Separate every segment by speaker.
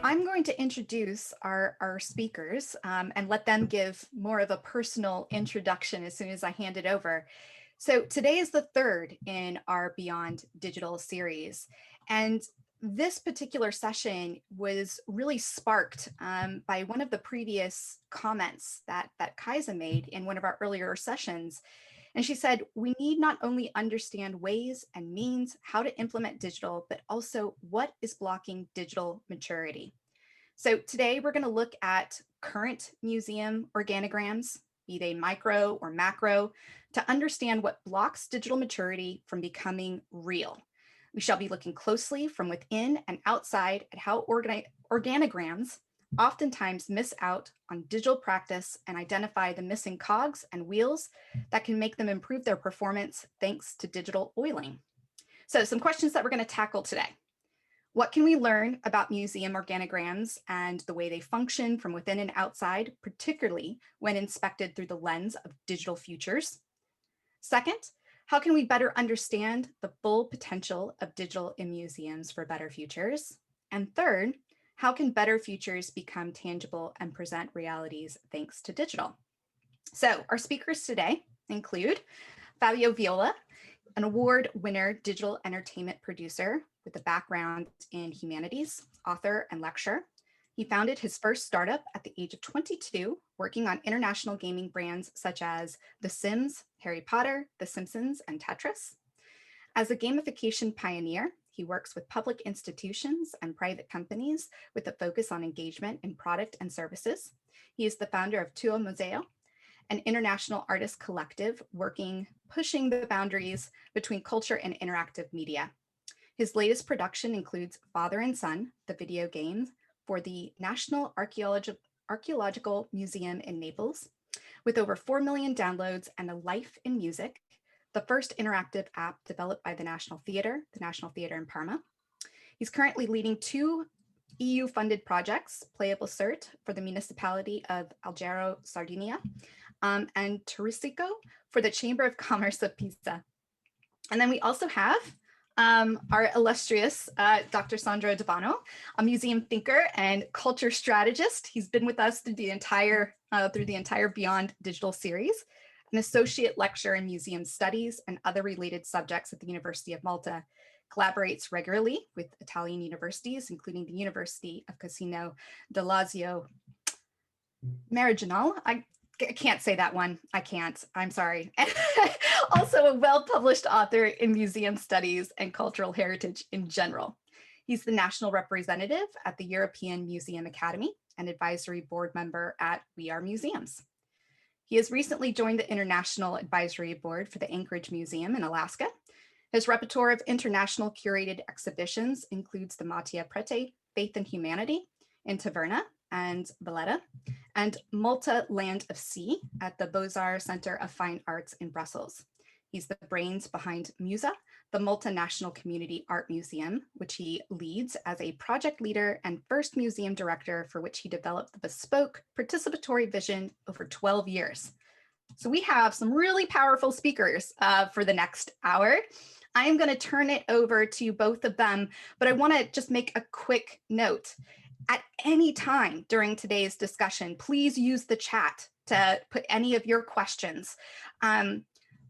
Speaker 1: I'm going to introduce our speakers and let them give more of a personal introduction as soon as I hand it over. So today is the third in our Beyond Digital series. And this particular session was really sparked by one of the previous comments that Kaisa made in one of our earlier sessions. And she said, we need not only understand ways and means how to implement digital, but also what is blocking digital maturity. So today we're going to look at current museum organograms, be they micro or macro, to understand what blocks digital maturity from becoming real. We shall be looking closely from within and outside at how organograms oftentimes miss out on digital practice and identify the missing cogs and wheels that can make them improve their performance thanks to digital oiling. So some questions that we're going to tackle today. What can we learn about museum organograms and the way they function from within and outside, particularly when inspected through the lens of digital futures? Second, how can we better understand the full potential of digital in museums for better futures? And third, how can better futures become tangible and present realities thanks to digital? So our speakers today include Fabio Viola, an award winner digital entertainment producer with a background in humanities, author and lecturer. He founded his first startup at the age of 22, working on international gaming brands such as The Sims, Harry Potter, The Simpsons, and Tetris. As a gamification pioneer, he works with public institutions and private companies with a focus on engagement in product and services. He is the founder of Tuo Museo, an international artist collective pushing the boundaries between culture and interactive media. His latest production includes Father and Son, the video game for the National Archaeological Museum in Naples, with over 4 million downloads and a life in music, the first interactive app developed by the National Theatre in Parma. He's currently leading 2 EU-funded projects, Playable Cert for the municipality of Alghero, Sardinia, and Turisico for the Chamber of Commerce of Pisa. And then we also have our illustrious Dr. Sandro D'Abano, a museum thinker and culture strategist. He's been with us through the entire Beyond Digital series, an associate lecturer in museum studies and other related subjects at the University of Malta, collaborates regularly with Italian universities, including the University of Casino de Lazio Meridionale. I can't say that one. I can't. I'm sorry. Also a well-published author in museum studies and cultural heritage in general. He's the national representative at the European Museum Academy and advisory board member at We Are Museums. He has recently joined the International Advisory Board for the Anchorage Museum in Alaska. His repertoire of international curated exhibitions includes the Mattia Prete Faith and Humanity in Taverna and Valletta, and Malta Land of Sea at the Beaux-Arts Center of Fine Arts in Brussels. He's the brains behind Musa, the multinational community art museum, which he leads as a project leader and first museum director, for which he developed the bespoke participatory vision over 12 years. So we have some really powerful speakers for the next hour. I am going to turn it over to both of them, but I want to just make a quick note. At any time during today's discussion, please use the chat to put any of your questions.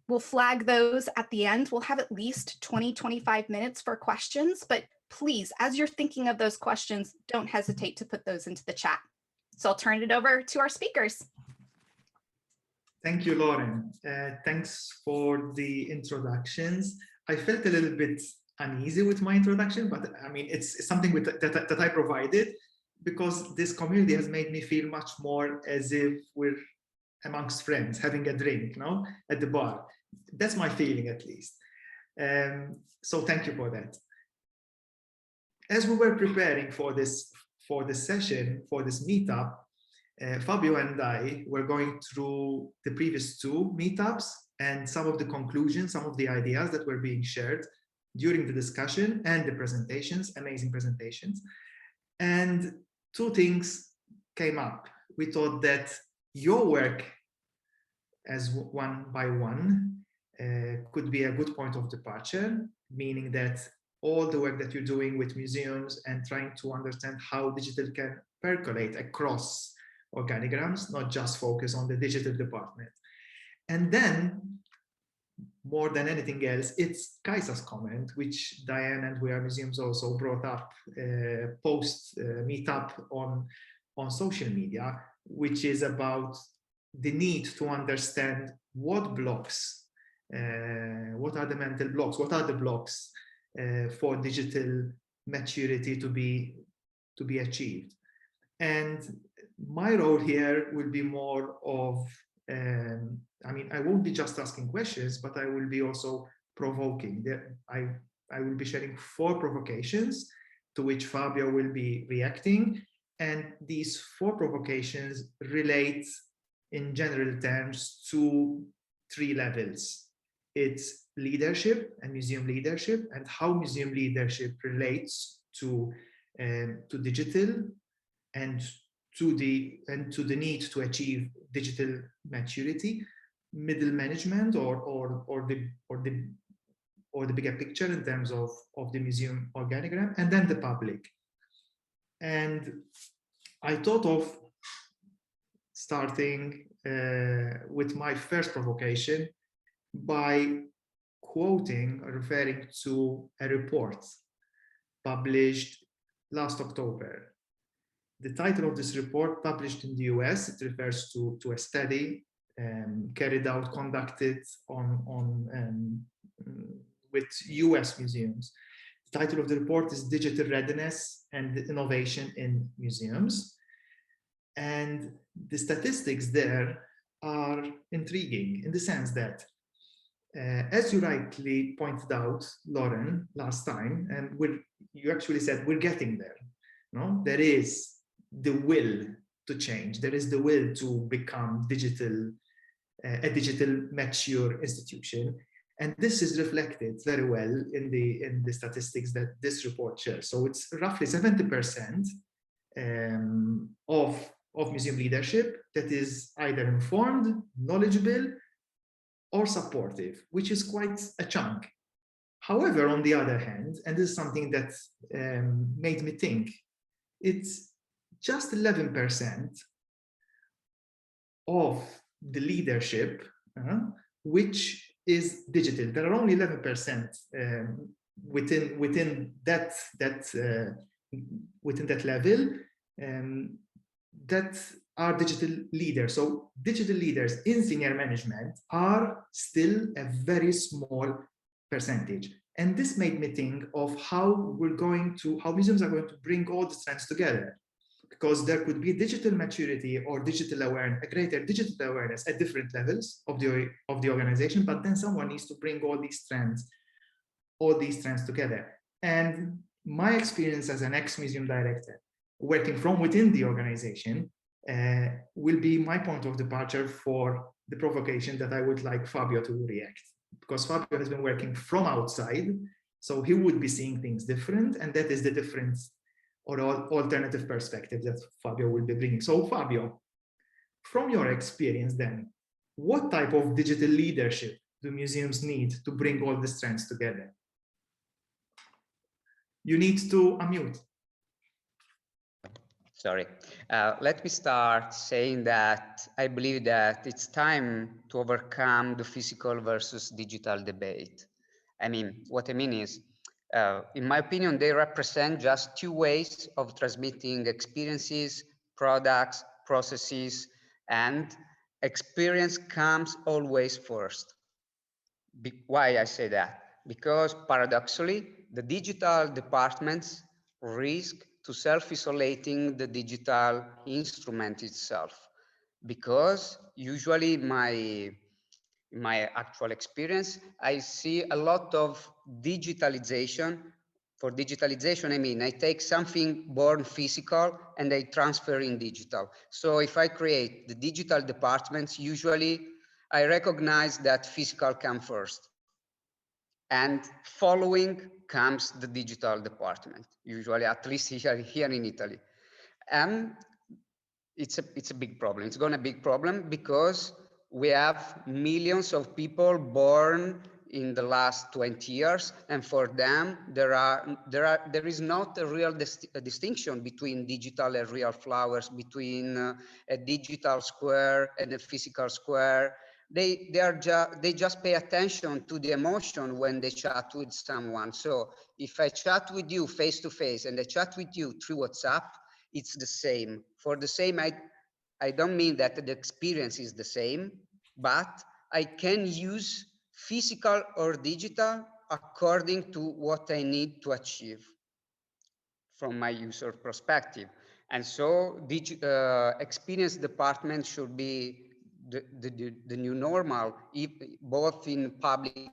Speaker 1: We'll flag those at the end. We'll have at least 20-25 minutes for questions, but please, as you're thinking of those questions, don't hesitate to put those into the chat. So I'll turn it over to our speakers.
Speaker 2: Thank you, Lauren. Thanks for the introductions. I felt a little bit uneasy with my introduction, but I mean, it's something that I provided, because this community has made me feel much more as if we're amongst friends having a drink, at the bar. That's my feeling, at least. So thank you for that. As we were preparing for this session, for this meetup, Fabio and I were going through the previous 2 meetups and some of the conclusions, some of the ideas that were being shared during the discussion and the presentations, amazing presentations. And 2 things came up. We thought that your work as One by One could be a good point of departure, meaning that all the work that you're doing with museums and trying to understand how digital can percolate across organigrams, not just focus on the digital department. And then, more than anything else, it's Kaisa's comment, which Diane and We Are Museums also brought up post meetup on social media, which is about the need to understand what blocks, what are the mental blocks, what are the blocks for digital maturity to be achieved. And my role here will be more of, I mean, I won't be just asking questions, but I will be also provoking. I will be sharing 4 provocations to which Fabio will be reacting. And these 4 provocations relate in general terms to 3 levels. It's leadership and museum leadership, and how museum leadership relates to digital and to the need to achieve digital maturity, middle management, or the bigger picture in terms of the museum organogram, and then the public. And I thought of starting with my first provocation by quoting or referring to a report published last October. The title of this report, published in the US, it refers to a study conducted with US museums. The title of the report is Digital Readiness and Innovation in Museums. And the statistics there are intriguing in the sense that, as you rightly pointed out, Lauren, last time, and you actually said we're getting there. No, there is the will to change. There is the will to become a digital mature institution, and this is reflected very well in the statistics that this report shares. So it's roughly 70% of museum leadership that is either informed, knowledgeable, or supportive, which is quite a chunk. However, on the other hand, and this is something that made me think, it's just 11% of the leadership which is digital. There are only 11% within that level that are digital leaders. So digital leaders in senior management are still a very small percentage. And this made me think of how museums are going to bring all the strands together. Because there could be digital maturity or digital awareness, a greater digital awareness at different levels of the organization, but then someone needs to bring all these strands together. And my experience as an ex-museum director, working from within the organization, will be my point of departure for the provocation that I would like Fabio to react. Because Fabio has been working from outside, so he would be seeing things different, and that is the difference or alternative perspective that Fabio will be bringing. So Fabio, from your experience then, what type of digital leadership do museums need to bring all the strands together? You need to unmute.
Speaker 3: Sorry. Let me start saying that I believe that it's time to overcome the physical versus digital debate. I mean, what I mean is, in my opinion, they represent just 2 ways of transmitting experiences, products, processes, and experience comes always first. Why I say that? Because paradoxically, the digital departments risk to self-isolating the digital instrument itself. Because usually in my actual experience, I see a lot of digitalization. For digitalization, I mean, I take something born physical and I transfer in digital. So if I create the digital departments, usually I recognize that physical comes first. And following comes the digital department, usually, at least here in Italy. And it's a big problem. It's going to be a big problem because we have millions of people born in the last 20 years, and for them there is not a real distinction between digital and real flowers, between a digital square and a physical square. They just pay attention to the emotion when they chat with someone. So if I chat with you face to face and I chat with you through WhatsApp, it's the same. For the same, I don't mean that the experience is the same, but I can use physical or digital according to what I need to achieve from my user perspective. And so experience department should be the new normal, both in public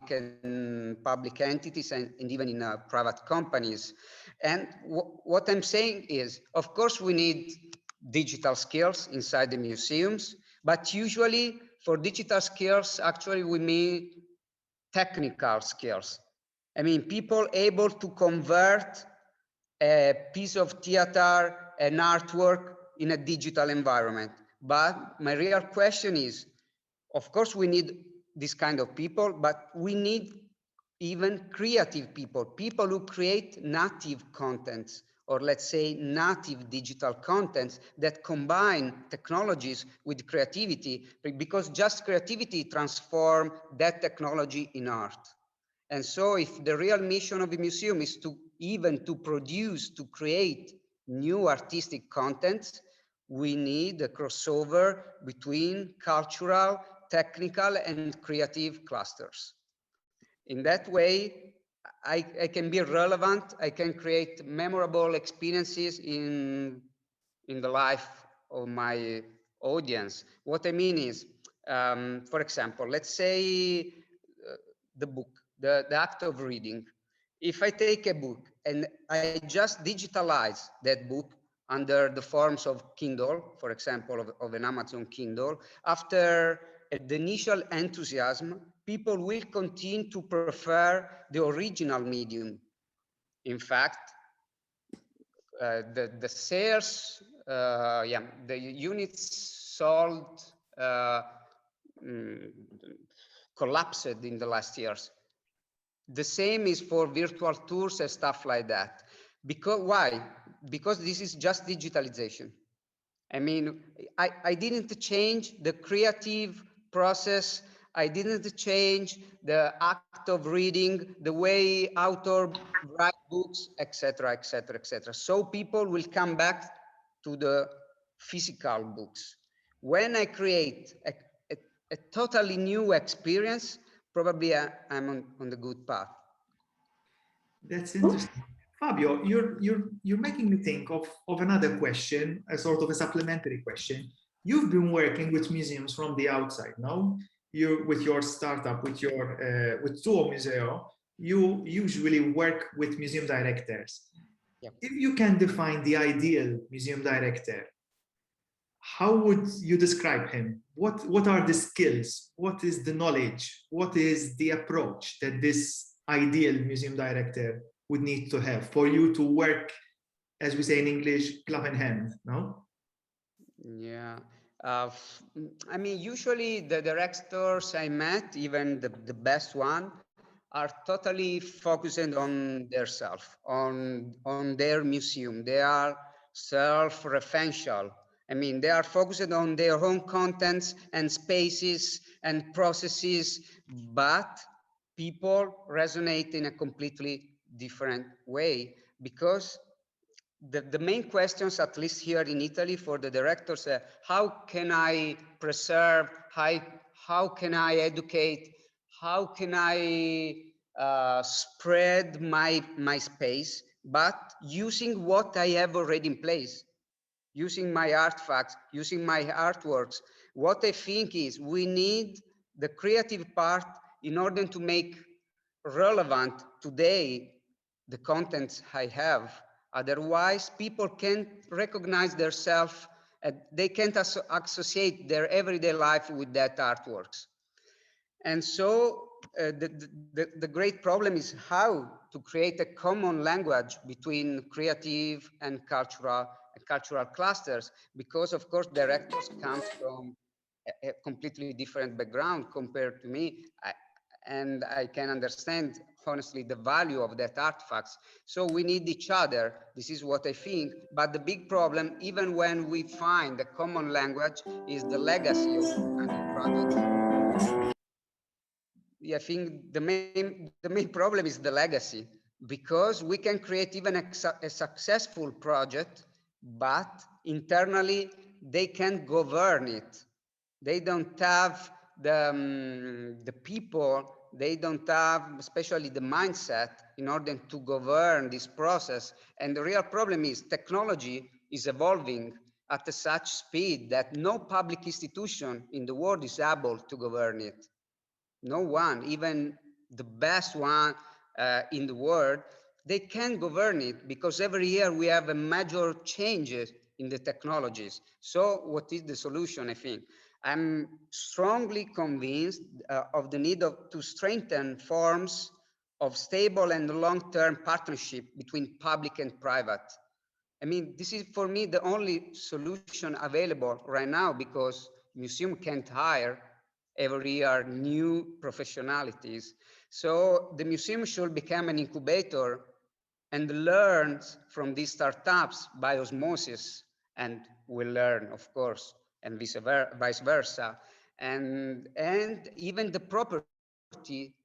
Speaker 3: entities and even in private companies. And what I'm saying is, of course, we need digital skills inside the museums, but usually for digital skills, actually we mean technical skills. I mean, people able to convert a piece of theater, an artwork in a digital environment. But my real question is, of course, we need this kind of people, but we need even creative people, people who create native contents, or let's say native digital contents that combine technologies with creativity, because just creativity transforms that technology in art. And so if the real mission of the museum is to even to produce, to create new artistic contents, we need a crossover between cultural, technical, and creative clusters. In that way, I can be relevant, I can create memorable experiences in the life of my audience. What I mean is, for example, let's say the book, the act of reading. If I take a book and I just digitalize that book under the forms of Kindle, for example, of an Amazon Kindle, after the initial enthusiasm, people will continue to prefer the original medium. In fact, the sales, the units sold mm, collapsed in the last years. The same is for virtual tours and stuff like that. Because why? Because this is just digitalization. I mean, I didn't change the creative process. I didn't change the act of reading, the way author write books, etc., etc., etc. So people will come back to the physical books. When I create a totally new experience, probably I'm on the good path.
Speaker 2: That's interesting. Fabio, you're making me think of another question, a sort of a supplementary question. You've been working with museums from the outside, no? You with your startup, with Tuo Museo, you usually work with museum directors.
Speaker 3: Yep.
Speaker 2: If you can define the ideal museum director, how would you describe him? What are the skills? What is the knowledge? What is the approach that this ideal museum director would need to have for you to work, as we say in English, glove in hand, no?
Speaker 3: Yeah. I mean, usually the directors I met, even the best one, are totally focused on their self, on their museum. They are self-referential. I mean, they are focused on their own contents and spaces and processes, but people resonate in a completely different way because the main questions, at least here in Italy, for the directors, how can I preserve, how can I educate, how can I spread my space, but using what I have already in place, using my artifacts, using my artworks. What I think is we need the creative part in order to make relevant today the contents I have. Otherwise, people can't recognize themselves and they can't associate their everyday life with that artworks. And so the great problem is how to create a common language between creative and cultural clusters, because of course directors come from a completely different background compared to me. and I can understand honestly the value of that artifacts. So we need each other. This is what I think. But the big problem, even when we find a common language, is the legacy of kind of project. Yeah, I think the main problem is the legacy, because we can create even a successful project, but internally they can't govern it. They don't have the people, they don't have especially the mindset in order to govern this process. And the real problem is technology is evolving at a such speed that no public institution in the world is able to govern it. No one, even the best one in the world, they can govern it, because every year we have a major changes in the technologies. So what is the solution? I think I'm strongly convinced of the need to strengthen forms of stable and long-term partnership between public and private. I mean, this is for me the only solution available right now, because museum can't hire every year new professionalities. So the museum should become an incubator and learns from these startups by osmosis, and will learn, of course, and vice versa. And even the property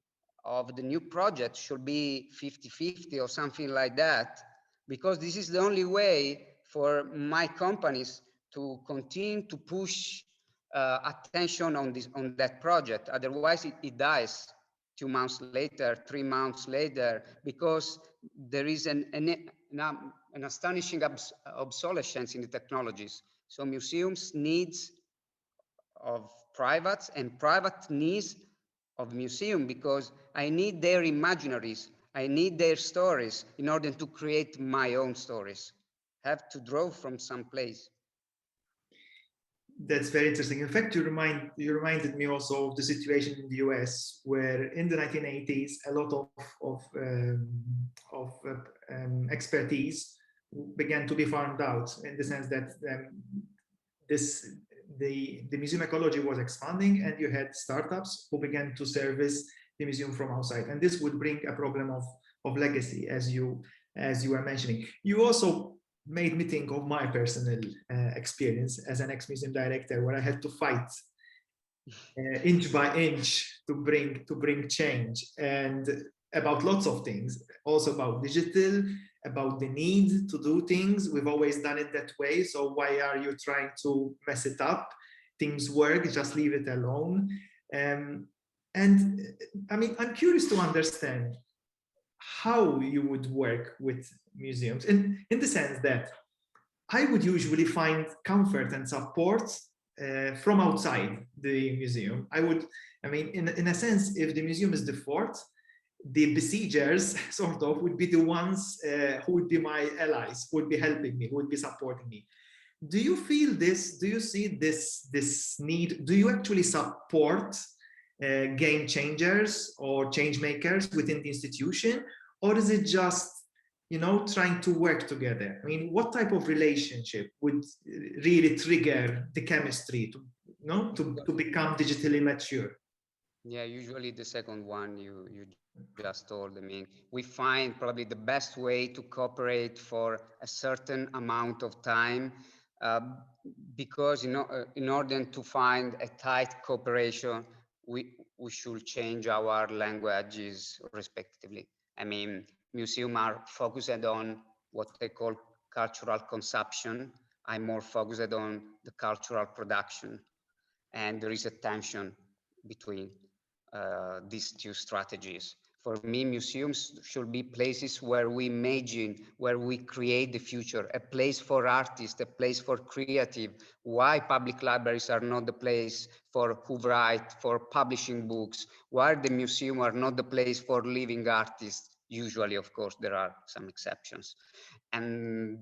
Speaker 3: of the new project should be 50-50 or something like that, because this is the only way for my companies to continue to push attention on that project. Otherwise, it dies 2 months later, 3 months later, because there is an astonishing obsolescence in the technologies. So museums needs of privates and private needs of museum, because I need their imaginaries, I need their stories in order to create my own stories. Have to draw from some place.
Speaker 2: That's very interesting. In fact, you reminded me also of the situation in the US, where in the 1980s, a lot of expertise began to be found out, in the sense that the museum ecology was expanding, and you had startups who began to service the museum from outside, and this would bring a problem of legacy, as you were mentioning. You also made me think of my personal experience as an ex-museum director, where I had to fight inch by inch to bring change, and about lots of things, also about digital, about the need to do things. We've always done it that way, so why are you trying to mess it up? Things work, just leave it alone. And I mean, I'm curious to understand how you would work with museums, in the sense that I would usually find comfort and support from outside the museum. I mean, in a sense, if the museum is the fort, the besiegers sort of would be the ones who would be my allies, who would be helping me, who would be supporting me. Do you feel this? Do you see this need? Do you actually support game changers or change makers within the institution, or is it just, you know, trying to work together? I mean, what type of relationship would really trigger the chemistry to, you know, to become digitally mature?
Speaker 3: Yeah, usually the second one you just told. I mean, we find probably the best way to cooperate for a certain amount of time, uh, because in order to find a tight cooperation, we should change our languages respectively. I mean, museums are focused on what they call cultural consumption. I'm more focused on the cultural production, and there is a tension between these two strategies. For me, museums should be places where we imagine, where we create the future, a place for artists, a place for creative. Why public libraries are not the place for who write, for publishing books? Why the museum are not the place for living artists? Usually, of course, there are some exceptions. And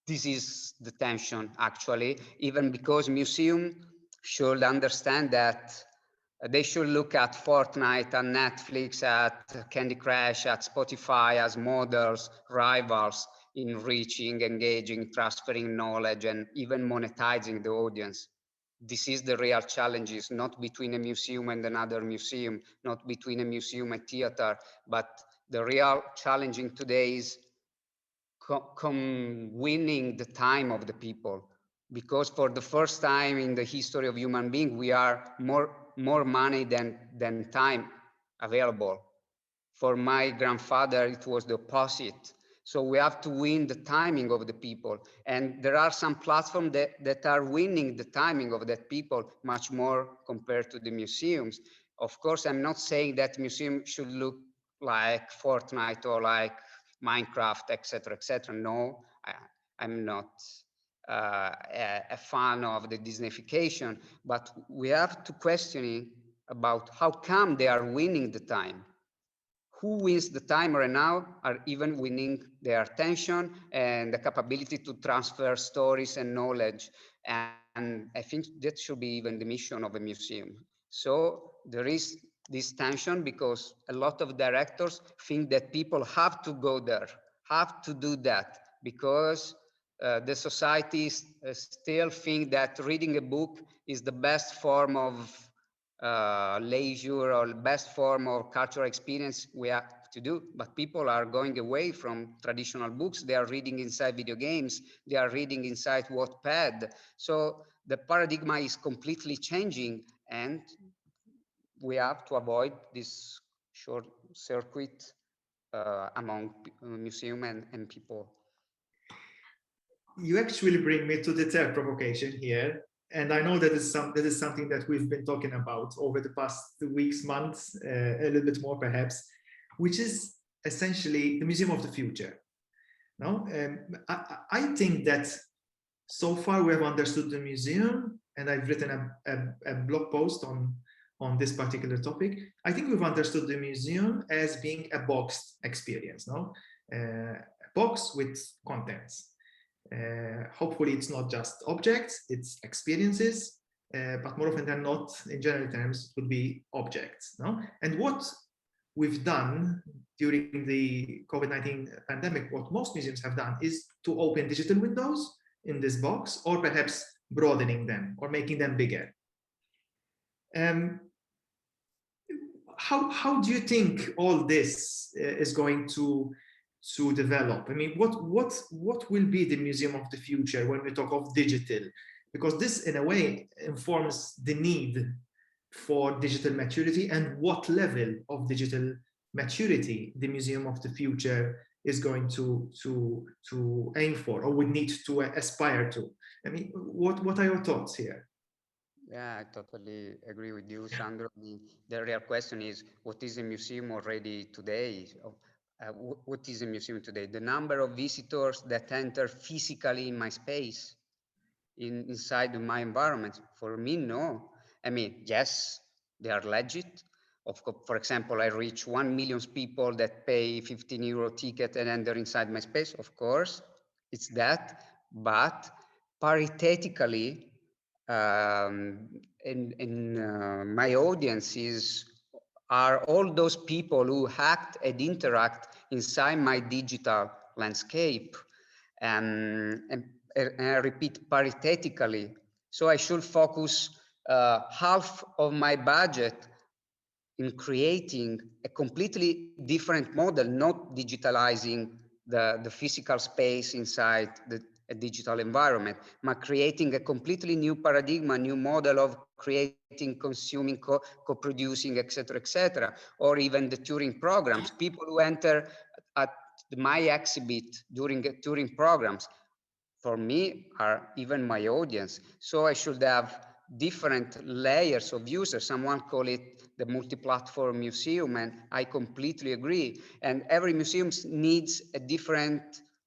Speaker 3: this is the tension, actually, even because museum should understand that they should look at Fortnite, at Netflix, at Candy Crush, at Spotify as models, rivals in reaching, engaging, transferring knowledge, and even monetizing the audience. this is the real challenges, not between a museum and another museum, not between a museum and theater, but the real challenging today is winning the time of the people, because for the first time in the history of human being, we are more money than time available. For my grandfather, it was the opposite. So we have to win the timing of the people. And there are some platforms that are winning the timing of that people much more compared to the museums. Of course, I'm not saying that museum should look like Fortnite or like Minecraft, etc., etc. No, I'm not a fan of the Disneyfication, but we have to question about how come they are winning the time. Who wins the time right now are even winning their attention and the capability to transfer stories and knowledge. And I think that should be even the mission of a museum. So there is this tension because a lot of directors think that people have to go there, have to do that, because the societies still think that reading a book is the best form of leisure or best form of cultural experience we have to do. But people are going away from traditional books. They are reading inside video games. They are reading inside Wattpad. So the paradigm is completely changing, and we have to avoid this short circuit among museum and people.
Speaker 2: You actually bring me to the third provocation here, and I know that is something that we've been talking about over the past weeks, months, a little bit more perhaps, which is essentially the museum of the future. No, I think that so far we have understood the museum, and I've written a blog post on this particular topic. I think we've understood the museum as being a boxed experience, no, a box with contents. Hopefully it's not just objects, it's experiences, but more often than not, in general terms, it would be objects. No? And what we've done during the COVID-19 pandemic, what most museums have done is to open digital windows in this box, or perhaps broadening them or making them bigger. How do you think all this is going to develop? I mean, what will be the museum of the future when we talk of digital? Because this, in a way, informs the need for digital maturity and what level of digital maturity the museum of the future is going to aim for, or would need to aspire to. I mean, what are your thoughts here?
Speaker 3: Yeah, I totally agree with you, Sandro. The real question is, what is a museum already today? What is a museum today? The number of visitors that enter physically in my space, inside my environment. For me, no. I mean, yes, they are legit. For example, I reach 1 million people that pay 15 euro ticket and enter inside my space. Of course, it's that. But parithetically, in my audience are all those people who act and interact inside my digital landscape. And I repeat, parithetically. So I should focus half of my budget in creating a completely different model, not digitalizing the physical space inside a digital environment, but creating a completely new paradigm, a new model of creating, consuming, co-producing, etc., or even the touring programs. People who enter at my exhibit during touring programs, for me, are even my audience. So I should have different layers of users. Someone call it the multi-platform museum, and I completely agree. And every museum needs a different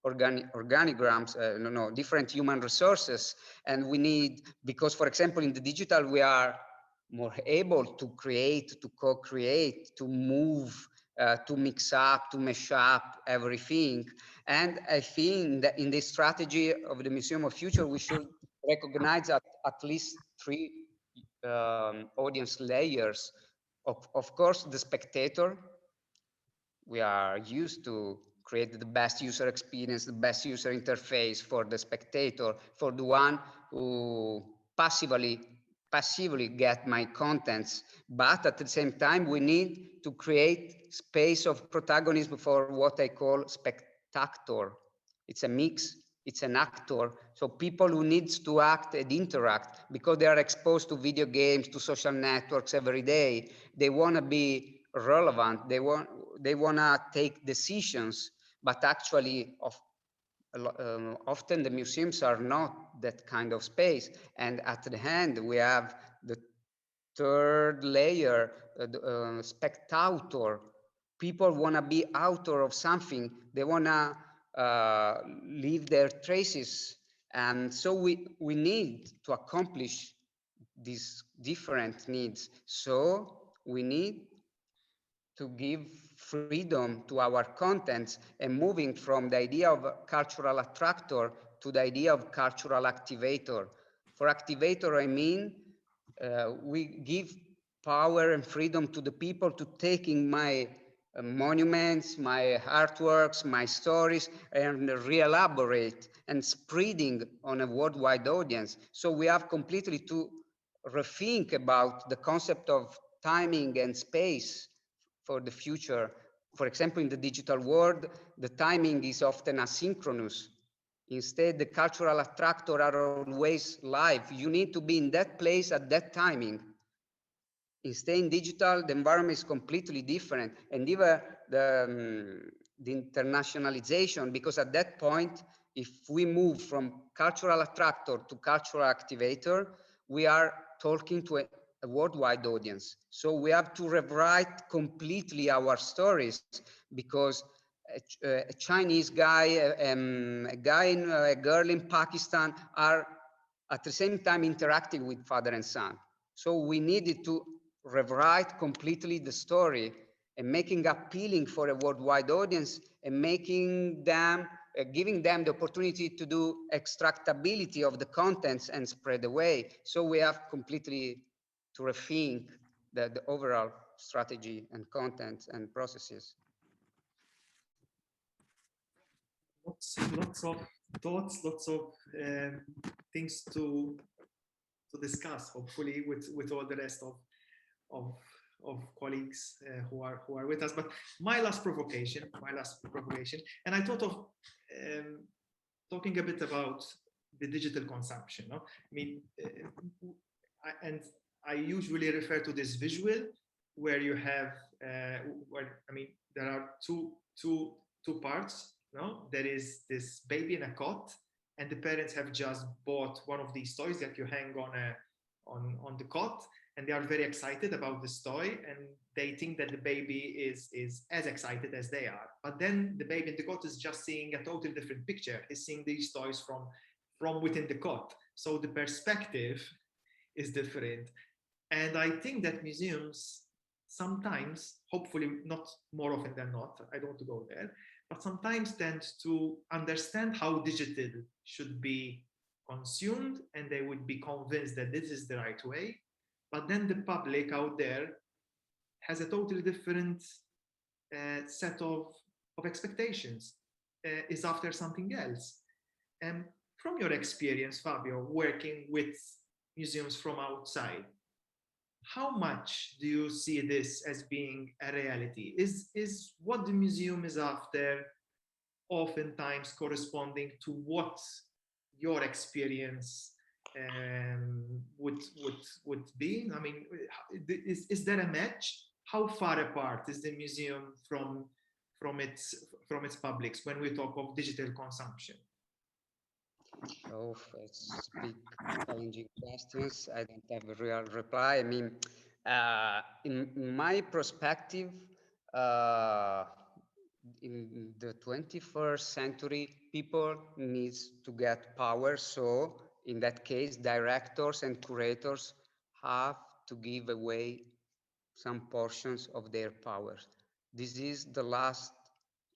Speaker 3: organigrams, different human resources. And we need, because for example, in the digital, we are more able to create, to co-create, to move, to mix up, to mesh up everything. And I think that in the strategy of the Museum of Future, we should recognize at least three audience layers. Of course, the spectator. We are used to create the best user experience, the best user interface for the spectator, for the one who passively passively get my contents, but at the same time, we need to create space of protagonism for what I call spectator. It's a mix, it's an actor. So people who needs to act and interact because they are exposed to video games, to social networks every day. They want to be relevant. They want to take decisions, but actually often the museums are not that kind of space. And at the end, we have the third layer, spectator. People want to be author of something. They want to leave their traces. And so we need to accomplish these different needs. So we need to give freedom to our contents and moving from the idea of cultural attractor to the idea of cultural activator. For activator, I mean, we give power and freedom to the people to taking my monuments, my artworks, my stories, and re-elaborate and spreading on a worldwide audience. So we have completely to rethink about the concept of timing and space for the future. For example, in the digital world, the timing is often asynchronous. Instead, the cultural attractors are always live. You need to be in that place at that timing. Instead, in digital, the environment is completely different. And even the internationalization, because at that point, if we move from cultural attractor to cultural activator, we are talking to a worldwide audience. So we have to rewrite completely our stories because a Chinese guy, a girl in Pakistan are at the same time interacting with father and son. So we needed to rewrite completely the story and making appealing for a worldwide audience and making them, giving them the opportunity to do extractability of the contents and spread away. So we have completely to rethink the overall strategy and content and processes.
Speaker 2: Lots of thoughts, lots of things to discuss, hopefully, with all the rest of colleagues who are with us. But my last provocation, and I thought of talking a bit about the digital consumption. No? I mean, and I usually refer to this visual where you have, there are two parts. No, there is this baby in a cot, and the parents have just bought one of these toys that you hang on the cot, and they are very excited about this toy, and they think that the baby is as excited as they are. But then the baby in the cot is just seeing a totally different picture. He's seeing these toys from within the cot. So the perspective is different. And I think that museums sometimes, hopefully not more often than not, I don't want to go there, but sometimes tend to understand how digital should be consumed, and they would be convinced that this is the right way. But then the public out there has a totally different set of expectations, is after something else. And from your experience, Fabio, working with museums from outside, how much do you see this as being a reality? Is what the museum is after oftentimes corresponding to what your experience would be? I mean, is there a match? How far apart is the museum from its publics when we talk of digital consumption?
Speaker 3: Oh, it's big challenging questions. I don't have a real reply. I mean, in my perspective, uh, in the 21st century, people needs to get power. So in that case, directors and curators have to give away some portions of their powers. This is the last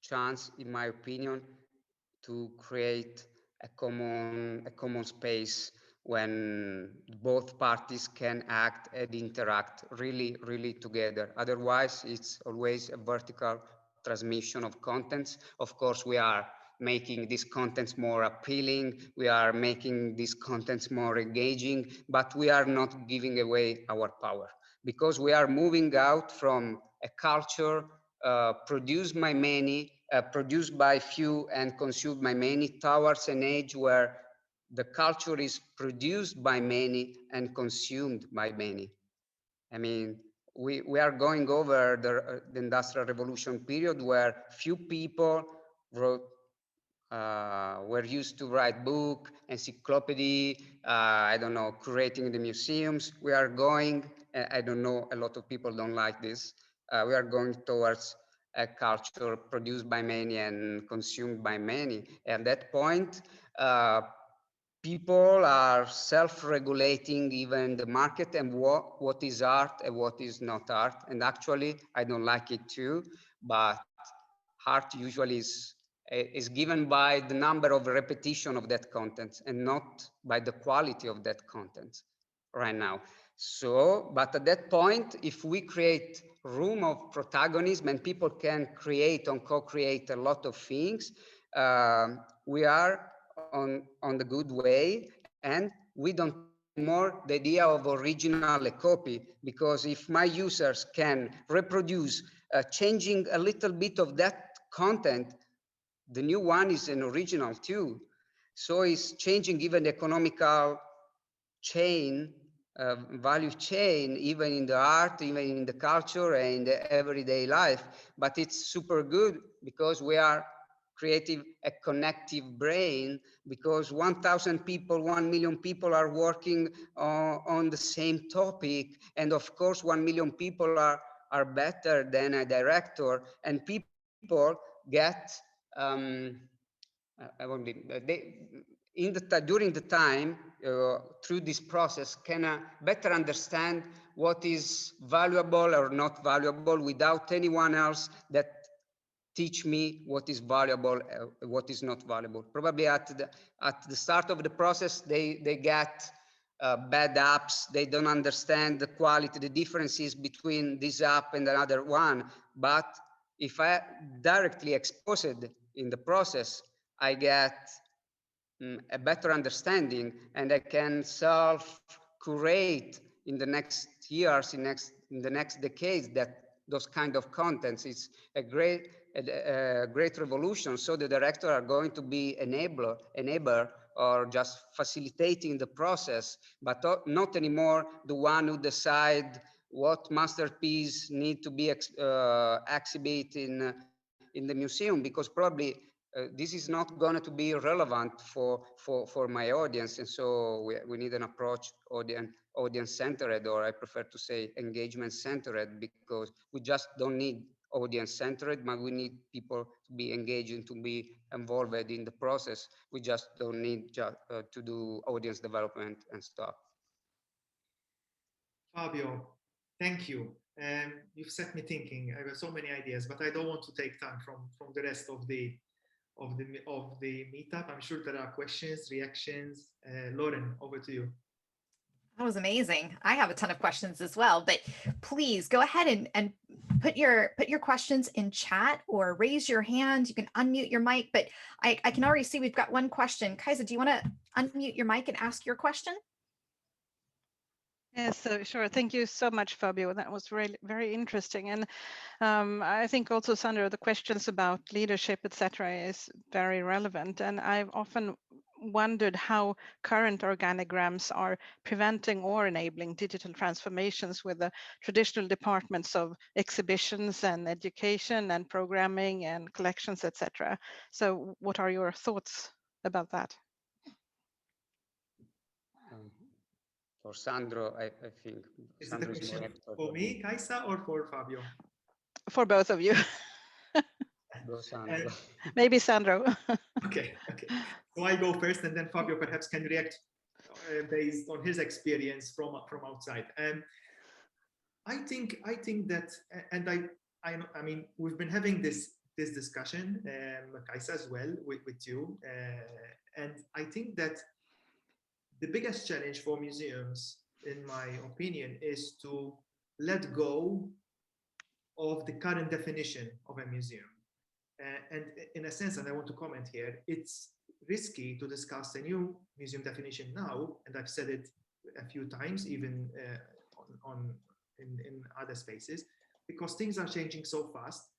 Speaker 3: chance, in my opinion, to create a common space when both parties can act and interact really together. Otherwise, it's always a vertical transmission of contents. Of course, we are making these contents more appealing, we are making these contents more engaging, but we are not giving away our power, because we are moving out from a culture produced by many, produced by few and consumed by many, towards an age where the culture is produced by many and consumed by many. I mean, we are going over the Industrial Revolution period where few people wrote, were used to write book, encyclopedia, I don't know, curating the museums. We are going, I don't know, a lot of people don't like this. We are going towards a culture produced by many and consumed by many. At that point, people are self-regulating even the market and what is art and what is not art. And actually, I don't like it too, but art usually is given by the number of repetition of that content and not by the quality of that content right now. So, but at that point, if we create room of protagonism and people can create and co-create a lot of things, we are on the good way, and we don't have anymore the idea of original copy, because if my users can reproduce changing a little bit of that content, the new one is an original too. So it's changing even the economical chain, value chain, even in the art, even in the culture and in the everyday life. But it's super good because we are creating a connective brain, because 1,000 people, 1 million people are working on the same topic. And of course, 1 million people are better than a director, and people get I won't be, during the time through this process can better understand what is valuable or not valuable without anyone else that teach me what is valuable, what is not valuable. Probably at the start of the process, they get bad apps. They don't understand the quality, the differences between this app and another one. But if I directly expose it in the process, I get a better understanding, and I can self-curate in the next years, in the next decades, that those kind of contents. It's a great revolution. So the director are going to be enabler or just facilitating the process, but not anymore the one who decide what masterpiece need to be exhibited in the museum, because probably this is not going to be relevant for my audience. And so we need an approach audience centered, or I prefer to say engagement centered, because we just don't need audience centered, but we need people to be engaged and to be involved in the process. We just don't need to do audience development and stuff.
Speaker 2: Fabio, thank you. You've set me thinking. I have so many ideas, but I don't want to take time from the rest of the meetup. I'm sure there are questions, reactions. Lauren, over to you.
Speaker 1: That was amazing. I have a ton of questions as well, but please go ahead and put your questions in chat or raise your hand. You can unmute your mic, but I can already see we've got one question. Kaisa, do you want to unmute your mic and ask your question?
Speaker 4: Yes, sure. Thank you so much, Fabio. That was really very interesting. And I think also, Sandro, the questions about leadership, etc., is very relevant. And I've often wondered how current organograms are preventing or enabling digital transformations with the traditional departments of exhibitions and education and programming and collections, etc. So what are your thoughts about that?
Speaker 3: For Sandro, I think.
Speaker 2: Is
Speaker 3: Sandro
Speaker 2: it a
Speaker 3: is more
Speaker 2: question
Speaker 3: expert
Speaker 2: for
Speaker 3: than
Speaker 2: me, Kaisa, or for Fabio?
Speaker 4: For both of you.
Speaker 3: Go, Sandro.
Speaker 4: Maybe Sandro.
Speaker 2: Okay. So I go first, and then Fabio perhaps can react based on his experience from outside. I think that, and I mean, we've been having this discussion, Kaisa as well, with you, and I think that the biggest challenge for museums, in my opinion, is to let go of the current definition of a museum. And in a sense, and I want to comment here, it's risky to discuss a new museum definition now, and I've said it a few times, even in other spaces, because things are changing so fast.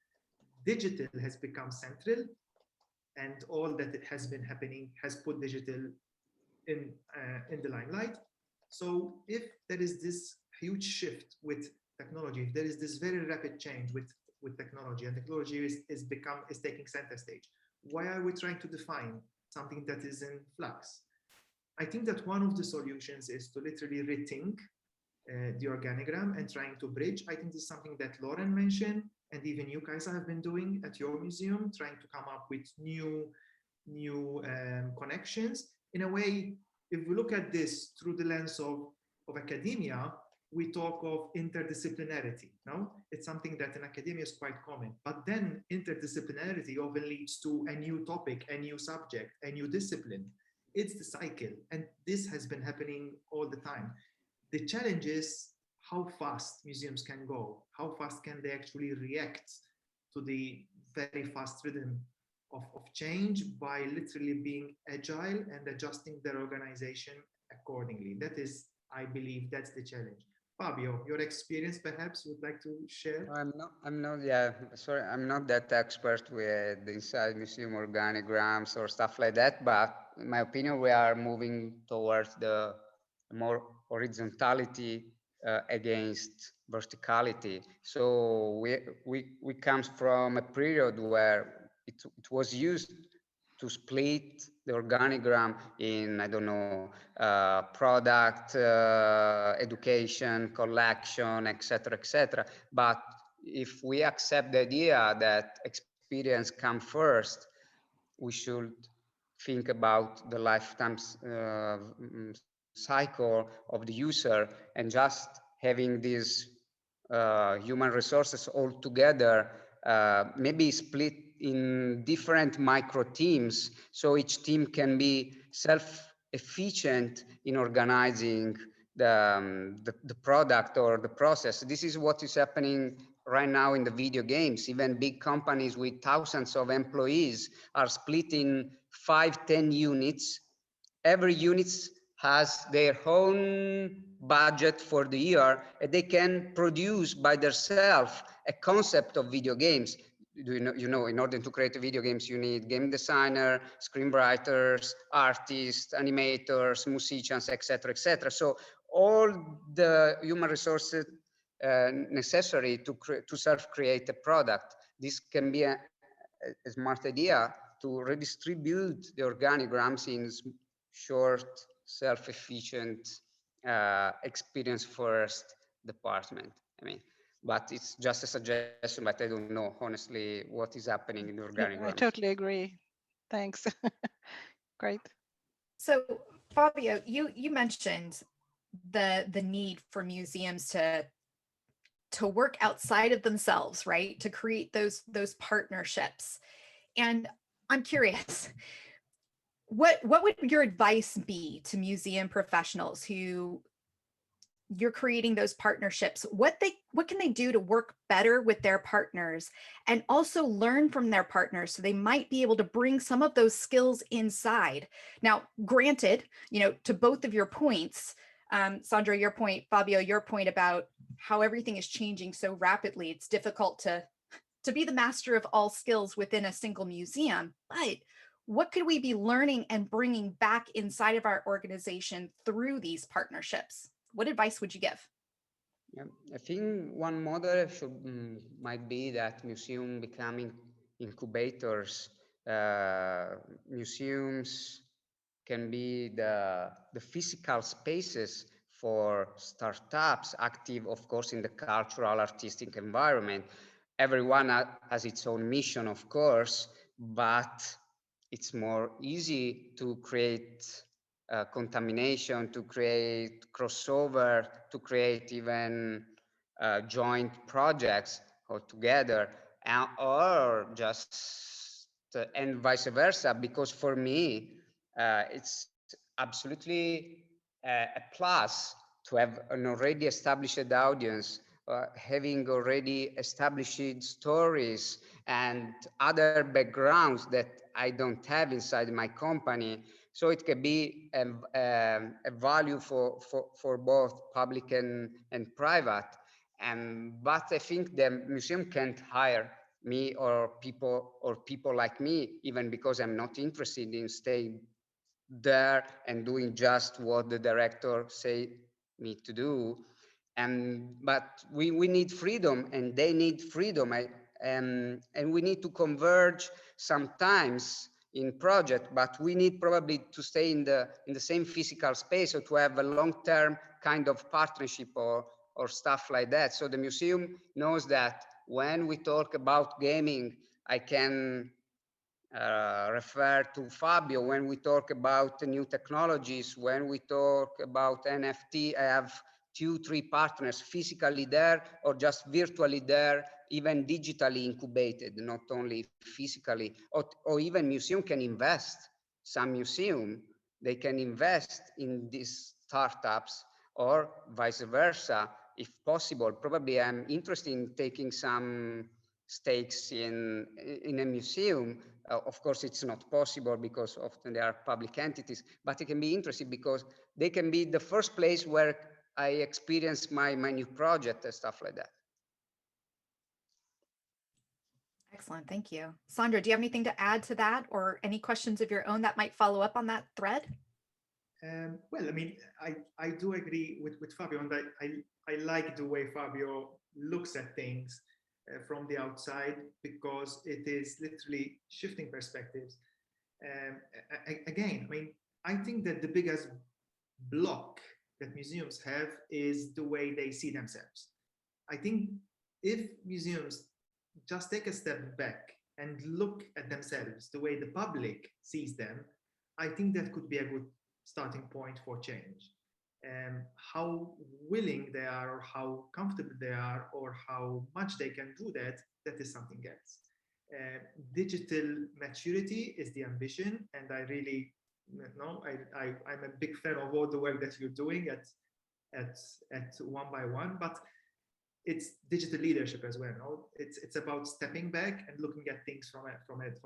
Speaker 2: Digital has become central, and all that it has been happening has put digital in the limelight. So if there is this huge shift with technology, if there is this very rapid change with technology, and technology is taking center stage, why are we trying to define something that is in flux? I think that one of the solutions is to literally rethink the organigram and trying to bridge. I think this is something that Lauren mentioned, and even you guys have been doing at your museum, trying to come up with new connections. In a way, if we look at this through the lens of academia, we talk of interdisciplinarity. No, it's something that in academia is quite common, but then interdisciplinarity often leads to a new topic, a new subject, a new discipline. It's the cycle, and this has been happening all the time. The challenge is how fast museums can go, how fast can they actually react to the very fast rhythm of change by literally being agile and adjusting their organization accordingly. That is, I believe, that's the challenge. Fabio, your experience perhaps would like to share?
Speaker 3: Yeah, sorry, I'm not that expert with the inside museum organigrams or stuff like that, but in my opinion, we are moving towards the more horizontality against verticality. So we come from a period where it was used to split the organigram in, I don't know, product, education, collection, etc., etc. But if we accept the idea that experience come first, we should think about the lifetime cycle of the user, and just having these human resources all together, maybe split in different micro teams, so each team can be self-efficient in organizing the product or the process. This is what is happening right now in the video games. Even big companies with thousands of employees are split in 5-10 units. Every unit has their own budget for the year, and they can produce by themselves a concept of video games. You know, in order to create video games, you need game designer, screenwriters, artists, animators, musicians, etc., etc. So all the human resources necessary to self-create a product. This can be a smart idea to redistribute the organigrams in short, self-efficient, experience first department. I mean, but it's just a suggestion, but I don't know honestly what is happening in the
Speaker 4: I
Speaker 3: organigrams.
Speaker 4: totally agree. Thanks. Great.
Speaker 1: So Fabio, you mentioned the need for museums to work outside of themselves, right? To create those partnerships. And I'm curious, what would your advice be to museum professionals who you're creating those partnerships? What can they do to work better with their partners and also learn from their partners, so they might be able to bring some of those skills inside? Now, granted, to both of your points, Sandra, your point, Fabio, your point about how everything is changing so rapidly, it's difficult to be the master of all skills within a single museum. But what could we be learning and bringing back inside of our organization through these partnerships? What advice would you give?
Speaker 3: Yeah, I think one model might be that museum becoming incubators. Museums can be the physical spaces for startups active, of course, in the cultural artistic environment. Everyone has its own mission, of course, but it's more easy to create contamination, to create crossover, to create even joint projects all together, or just and vice versa. Because for me, it's absolutely a plus to have an already established audience having already established stories and other backgrounds that I don't have inside my company. So it can be a value for both public and private. But I think the museum can't hire me or people like me, even because I'm not interested in staying there and doing just what the director say me to do. But we need freedom and they need freedom. And we need to converge sometimes in project, but we need probably to stay in the same physical space or to have a long-term kind of partnership or stuff like that. So the museum knows that when we talk about gaming, I can refer to Fabio when we talk about new technologies. When we talk about NFT, I have 2-3 partners physically there or just virtually there, even digitally incubated, not only physically. Or even museum can invest. Some museum, they can invest in these startups or vice versa, if possible. Probably I'm interested in taking some stakes in a museum. Of course, it's not possible because often they are public entities, but it can be interesting because they can be the first place where I experience my new project and stuff like that.
Speaker 1: Excellent, thank you. Sandra, do you have anything to add to that or any questions of your own that might follow up on that thread?
Speaker 2: Well, I mean, I do agree with Fabio, and I like the way Fabio looks at things from the outside, because it is literally shifting perspectives. Again, I mean, I think that the biggest block that museums have is the way they see themselves. I think if museums just take a step back and look at themselves the way the public sees them, I think that could be a good starting point for change. How willing they are, or how comfortable they are, or how much they can do that, that is something else. Digital maturity is the ambition, and I really, I'm a big fan of all the work that you're doing at One by One, but it's digital leadership as well. No? It's about stepping back and looking at things from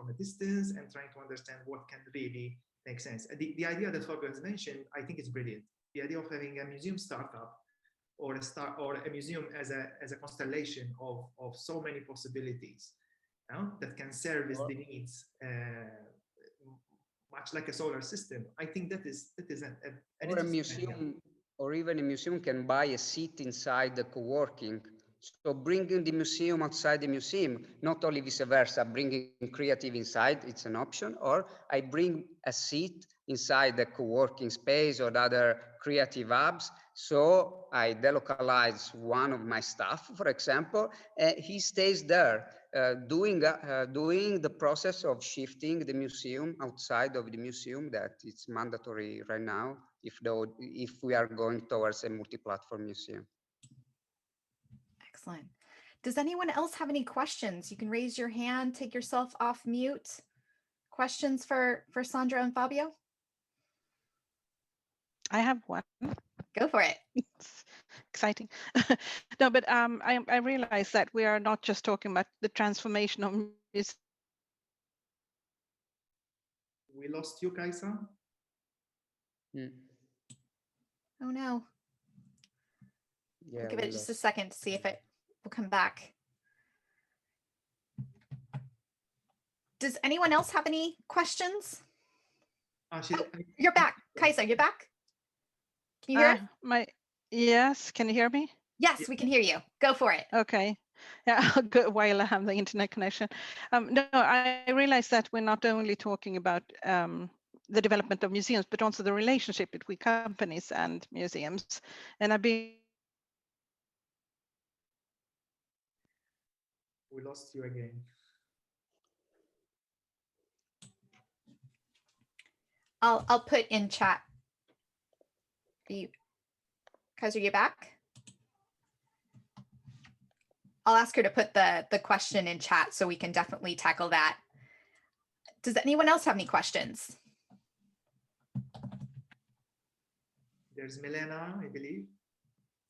Speaker 2: a distance and trying to understand what can really make sense. The idea that Fabio has mentioned, I think is brilliant. The idea of having a museum startup or a museum as a constellation of so many possibilities, that can service the needs, much like a solar system. I think that is an
Speaker 3: Or a museum, or even a museum can buy a seat inside the co-working. So bringing the museum outside the museum, not only vice versa, bringing creative inside, it's an option, or I bring a seat inside the co-working space or other creative hubs. So I delocalize one of my staff, for example, he stays there, doing the process of shifting the museum outside of the museum, that it's mandatory right now if we are going towards a multi-platform museum.
Speaker 1: Excellent. Does anyone else have any questions? You can raise your hand, take yourself off mute. Questions for Sandra and Fabio?
Speaker 4: I have one.
Speaker 1: Go for it.
Speaker 4: It's exciting. No, but I realize that we are not just talking about the transformation of music.
Speaker 2: We lost you, Kaisa.
Speaker 1: Oh no.
Speaker 3: Yeah,
Speaker 1: We'll give it just a second to see if it will come back. Does anyone else have any questions? You're back. Kaisa, you're back? Can you hear us?
Speaker 4: Yes, can you hear me?
Speaker 1: Yes, we can hear you. Go for it.
Speaker 4: Okay. Yeah, I'll go while I have the internet connection. No, I realize that we're not only talking about the development of museums, but also the relationship between companies and museums. And I've been...
Speaker 2: We lost you again.
Speaker 1: I'll put in chat. Kaisa, are you back? I'll ask her to put the question in chat so we can definitely tackle that. Does anyone else have any questions?
Speaker 2: There's Milena, I believe.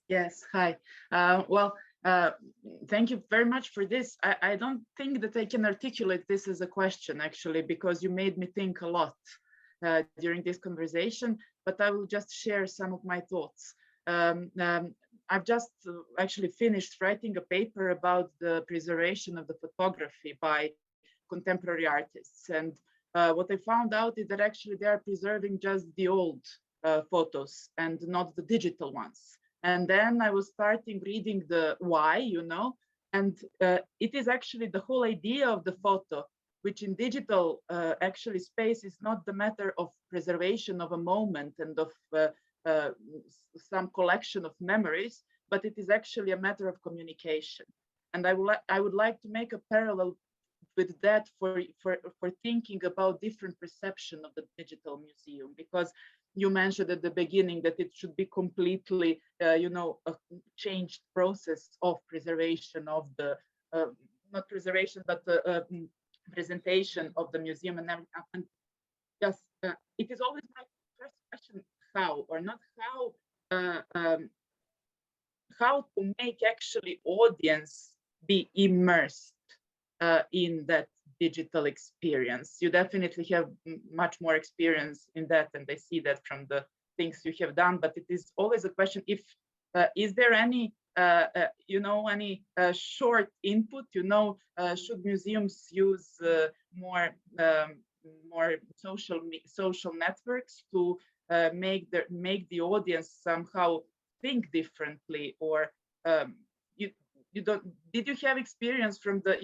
Speaker 5: Yes, hi. Thank you very much for this. I don't think that I can articulate this as a question, actually, because you made me think a lot during this conversation, but I will just share some of my thoughts. I've just actually finished writing a paper about the preservation of the photography by contemporary artists. And what I found out is that actually they are preserving just the old photos and not the digital ones. And then I was starting reading the why, and it is actually the whole idea of the photo, which in digital actually space is not the matter of preservation of a moment and of some collection of memories, but it is actually a matter of communication. And I would like to make a parallel with that for thinking about different perception of the digital museum, because you mentioned at the beginning that it should be completely, a changed process of preservation of the, not preservation, but the presentation of the museum. And just, it is always my first question, how, or not how to make actually audience be immersed in that digital experience. You definitely have much more experience in that, and I see that from the things you have done. But it is always a question: if is there any any short input? Should museums use more social networks to make the audience somehow think differently, or you don't, did you have experience from the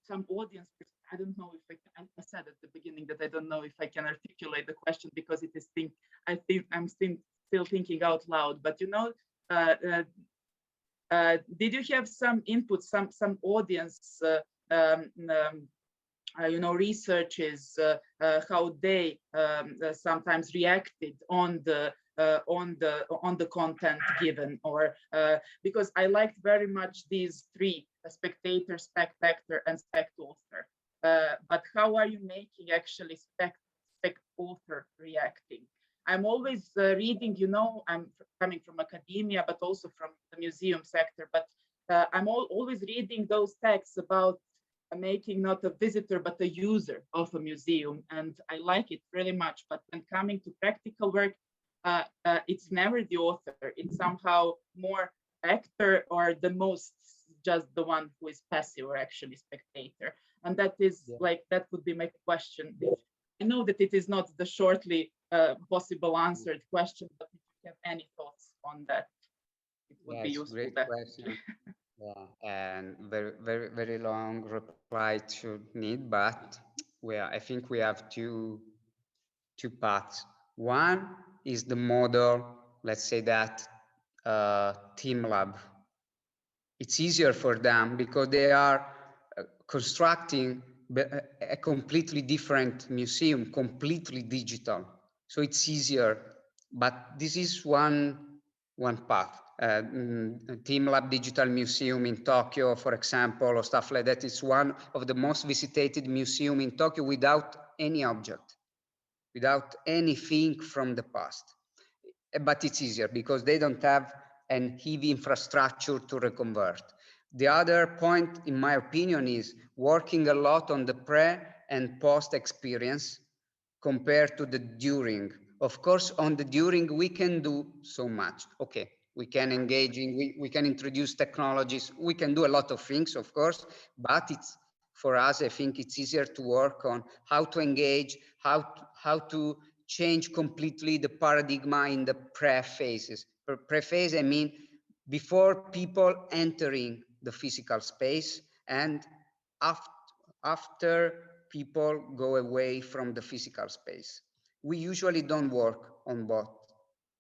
Speaker 5: some audience? I don't know if I said at the beginning that I don't know if I can articulate the question, because it is I think I'm still thinking out loud, but did you have some input, some audience researches, how they sometimes reacted on the content given, or because I liked very much these three: spectator, spect actor, and spect author. But how are you making actually spect author reacting? I'm always reading, I'm coming from academia, but also from the museum sector, but I'm always reading those texts about making not a visitor but a user of a museum, and I like it really much. But when coming to practical work, it's never the author, it's somehow more actor, or the most just the one who is passive or actually spectator. And that is that would be my question. I know that it is not the shortly possible answered question, but if you have any thoughts on that, it would be useful.
Speaker 3: Great question. Yeah, and very long reply to need, but I think we have two paths. One is the model, let's say that team lab. It's easier for them because they are constructing a completely different museum, completely digital. So it's easier, but this is one path. Team Lab Digital Museum in Tokyo, for example, or stuff like that, is one of the most visited museum in Tokyo without any object, without anything from the past. But it's easier because they don't have an heavy infrastructure to reconvert. The other point, in my opinion, is working a lot on the pre and post experience compared to the during. Of course, on the during, we can do so much. Okay, we can engage in, we can introduce technologies, we can do a lot of things, of course, but it's, for us, I think it's easier to work on how to engage, how to change completely the paradigm in the pre-phases. Pre-phase, I mean, before people entering the physical space, and after people go away from the physical space. We usually don't work on both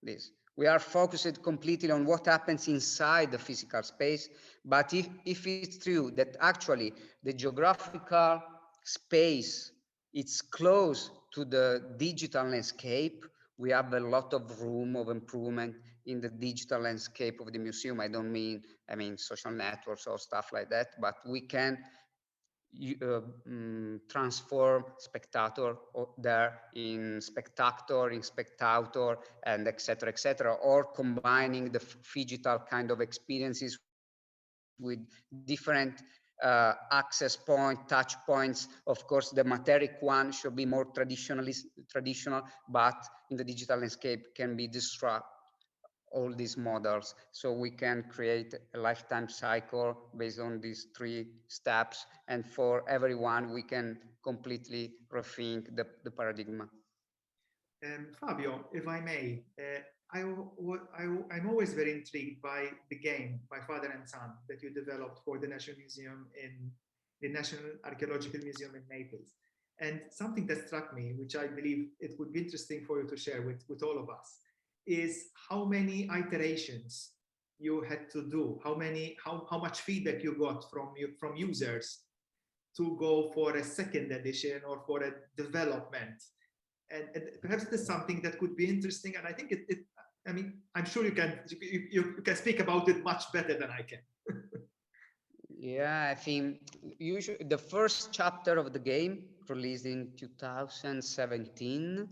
Speaker 3: this. We are focused completely on what happens inside the physical space, but if it's true that actually the geographical space it's close to the digital landscape, we have a lot of room of improvement in the digital landscape of the museum. I mean social networks or stuff like that, but we can transform spectator there in spectator, in spectator, and etc., or combining the phygital kind of experiences with different access point, touch points. Of course, the materic one should be more traditional, but in the digital landscape can be disrupt all these models. So we can create a lifetime cycle based on these 3 steps. And for everyone, we can completely rethink the paradigm.
Speaker 2: Fabio, if I may, I'm always very intrigued by the game, by Father and Son, that you developed for the National Museum in the National Archaeological Museum in Naples. And something that struck me, which I believe it would be interesting for you to share with all of us, is how many iterations you had to do, how much feedback you got from users to go for a second edition or for a development. And perhaps it is something that could be interesting. And I think I mean, I'm sure you can speak about it much better than I can.
Speaker 3: Yeah, I think usually the first chapter of the game, released in 2017,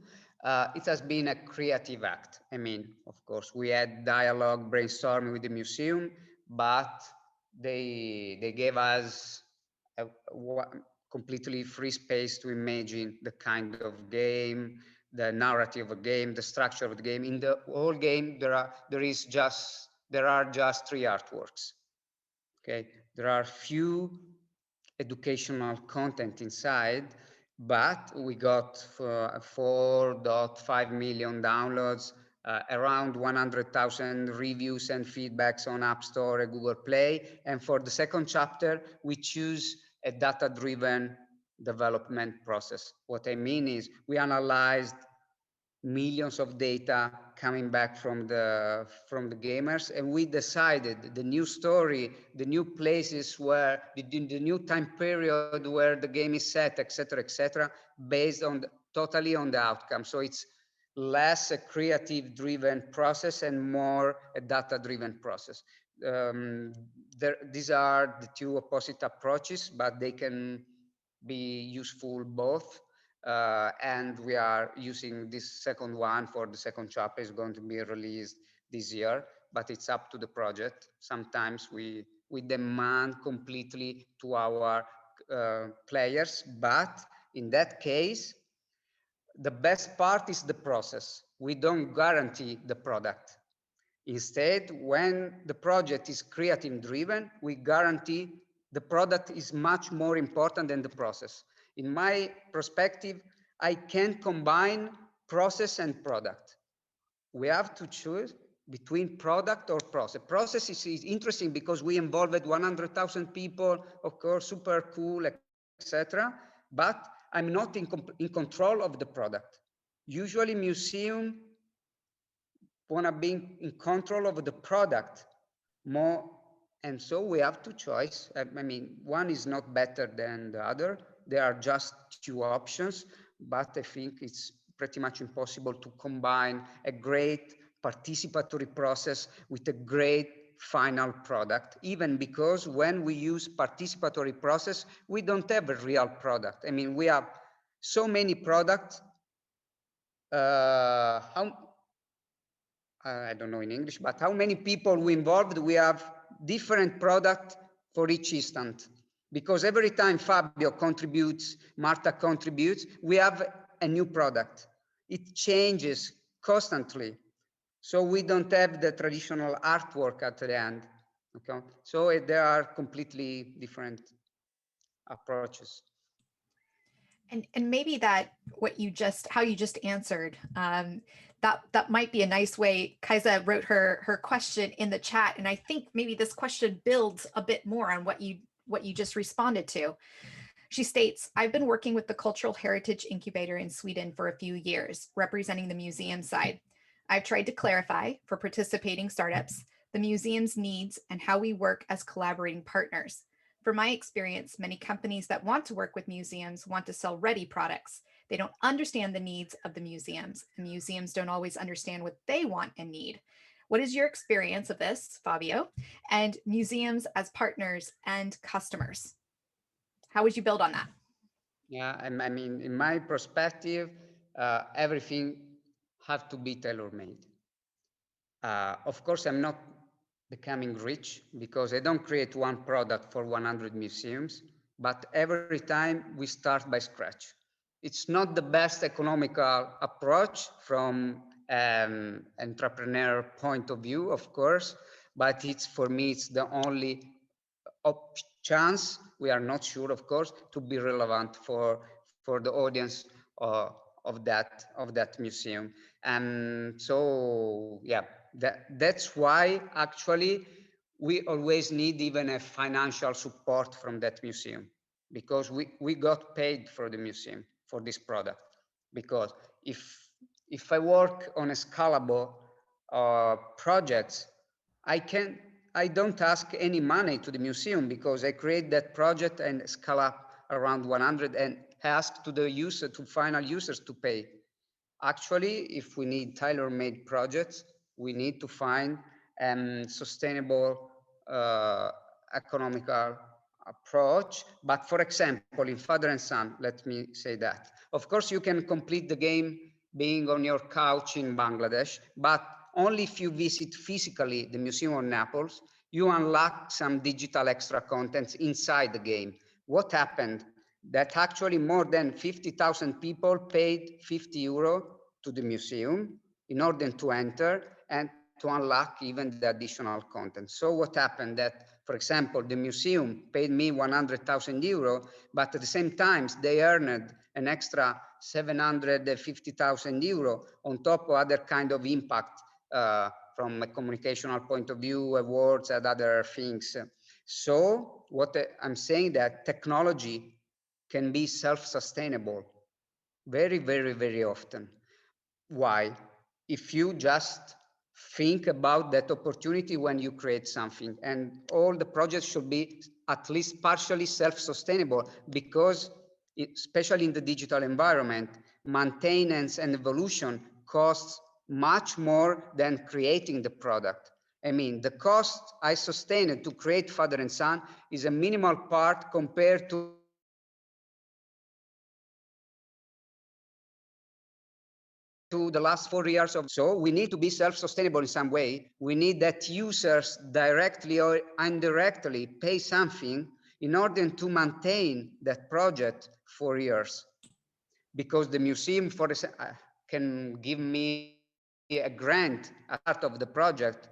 Speaker 3: it has been a creative act. I mean, of course, we had dialogue, brainstorming with the museum, but they gave us a completely free space to imagine the kind of game, the narrative of a game, the structure of the game. In the whole game, there are just 3 artworks. Okay, there are few educational content inside, but we got 4.5 million downloads, around 100,000 reviews and feedbacks on App Store and Google Play. And for the second chapter, we choose a data-driven development process. What I mean is we analyzed millions of data coming back from the gamers, and we decided the new story, the new places where the new time period where the game is set, etc., based on totally on the outcome. So it's less a creative driven process and more a data driven process. These are the 2 opposite approaches, but they can be useful both. And we are using this second one for the second chapter. Is going to be released this year, but it's up to the project. Sometimes we demand completely to our players, but in that case, the best part is the process. We don't guarantee the product. Instead, when the project is creative driven, we guarantee the product is much more important than the process. In my perspective, I can combine process and product. We have to choose between product or process. Process is interesting because we involved 100,000 people, of course, super cool, etc. But I'm not in control of the product. Usually museum want to be in control of the product more, and so we have 2 choices. I mean, one is not better than the other. There are just 2 options, but I think it's pretty much impossible to combine a great participatory process with a great final product, even because when we use participatory process, we don't have a real product. I mean, we have so many products. I don't know in English, but how many people we involved, we have different product for each instant. Because every time Fabio contributes, Marta contributes, we have a new product. It changes constantly. So we don't have the traditional artwork at the end. Okay, so there are completely different approaches.
Speaker 1: And maybe that how you just answered, that might be a nice way. Kaisa wrote her question in the chat, and I think maybe this question builds a bit more on what you just responded to. She states, I've been working with the Cultural Heritage Incubator in Sweden for a few years, representing the museum side. I've tried to clarify for participating startups the museum's needs and how we work as collaborating partners. From my experience, many companies that want to work with museums want to sell ready products. They don't understand the needs of the museums, and museums don't always understand what they want and need. What is your experience of this, Fabio, and museums as partners and customers? How would you build on that?
Speaker 3: Yeah, I mean, in my perspective, everything have to be tailor-made. Of course, I'm not becoming rich because I don't create one product for 100 museums, but every time we start by scratch. It's not the best economical approach from entrepreneur point of view, of course, but it's for me, it's the only chance, we are not sure, of course, to be relevant for the audience of that museum. And so, yeah, that's why actually we always need even a financial support from that museum, because we got paid for the museum for this product. Because if I work on a scalable projects, I don't ask any money to the museum, because I create that project and scale up around 100 and ask to the user, to final users, to pay. Actually, if we need tailor-made projects, we need to find sustainable economical approach. But for example, in Father and Son, let me say that. Of course, you can complete the game being on your couch in Bangladesh, but only if you visit physically the Museum of Naples, you unlock some digital extra contents inside the game. What happened? That actually more than 50,000 people paid 50 euro to the museum in order to enter and to unlock even the additional content. So what happened that, for example, the museum paid me 100,000 euro, but at the same time, they earned an extra 750,000 euro on top of other kind of impact from a communicational point of view, awards and other things. So what I'm saying, that technology can be self-sustainable very, very, very often. Why? If you just think about that opportunity when you create something, and all the projects should be at least partially self-sustainable, because especially in the digital environment, maintenance and evolution costs much more than creating the product. I mean, the cost I sustained to create Father and Son is a minimal part compared to the last 4 years of. So we need to be self-sustainable in some way. We need that users directly or indirectly pay something in order to maintain that project for years. Because the museum, for example, can give me a grant as part of the project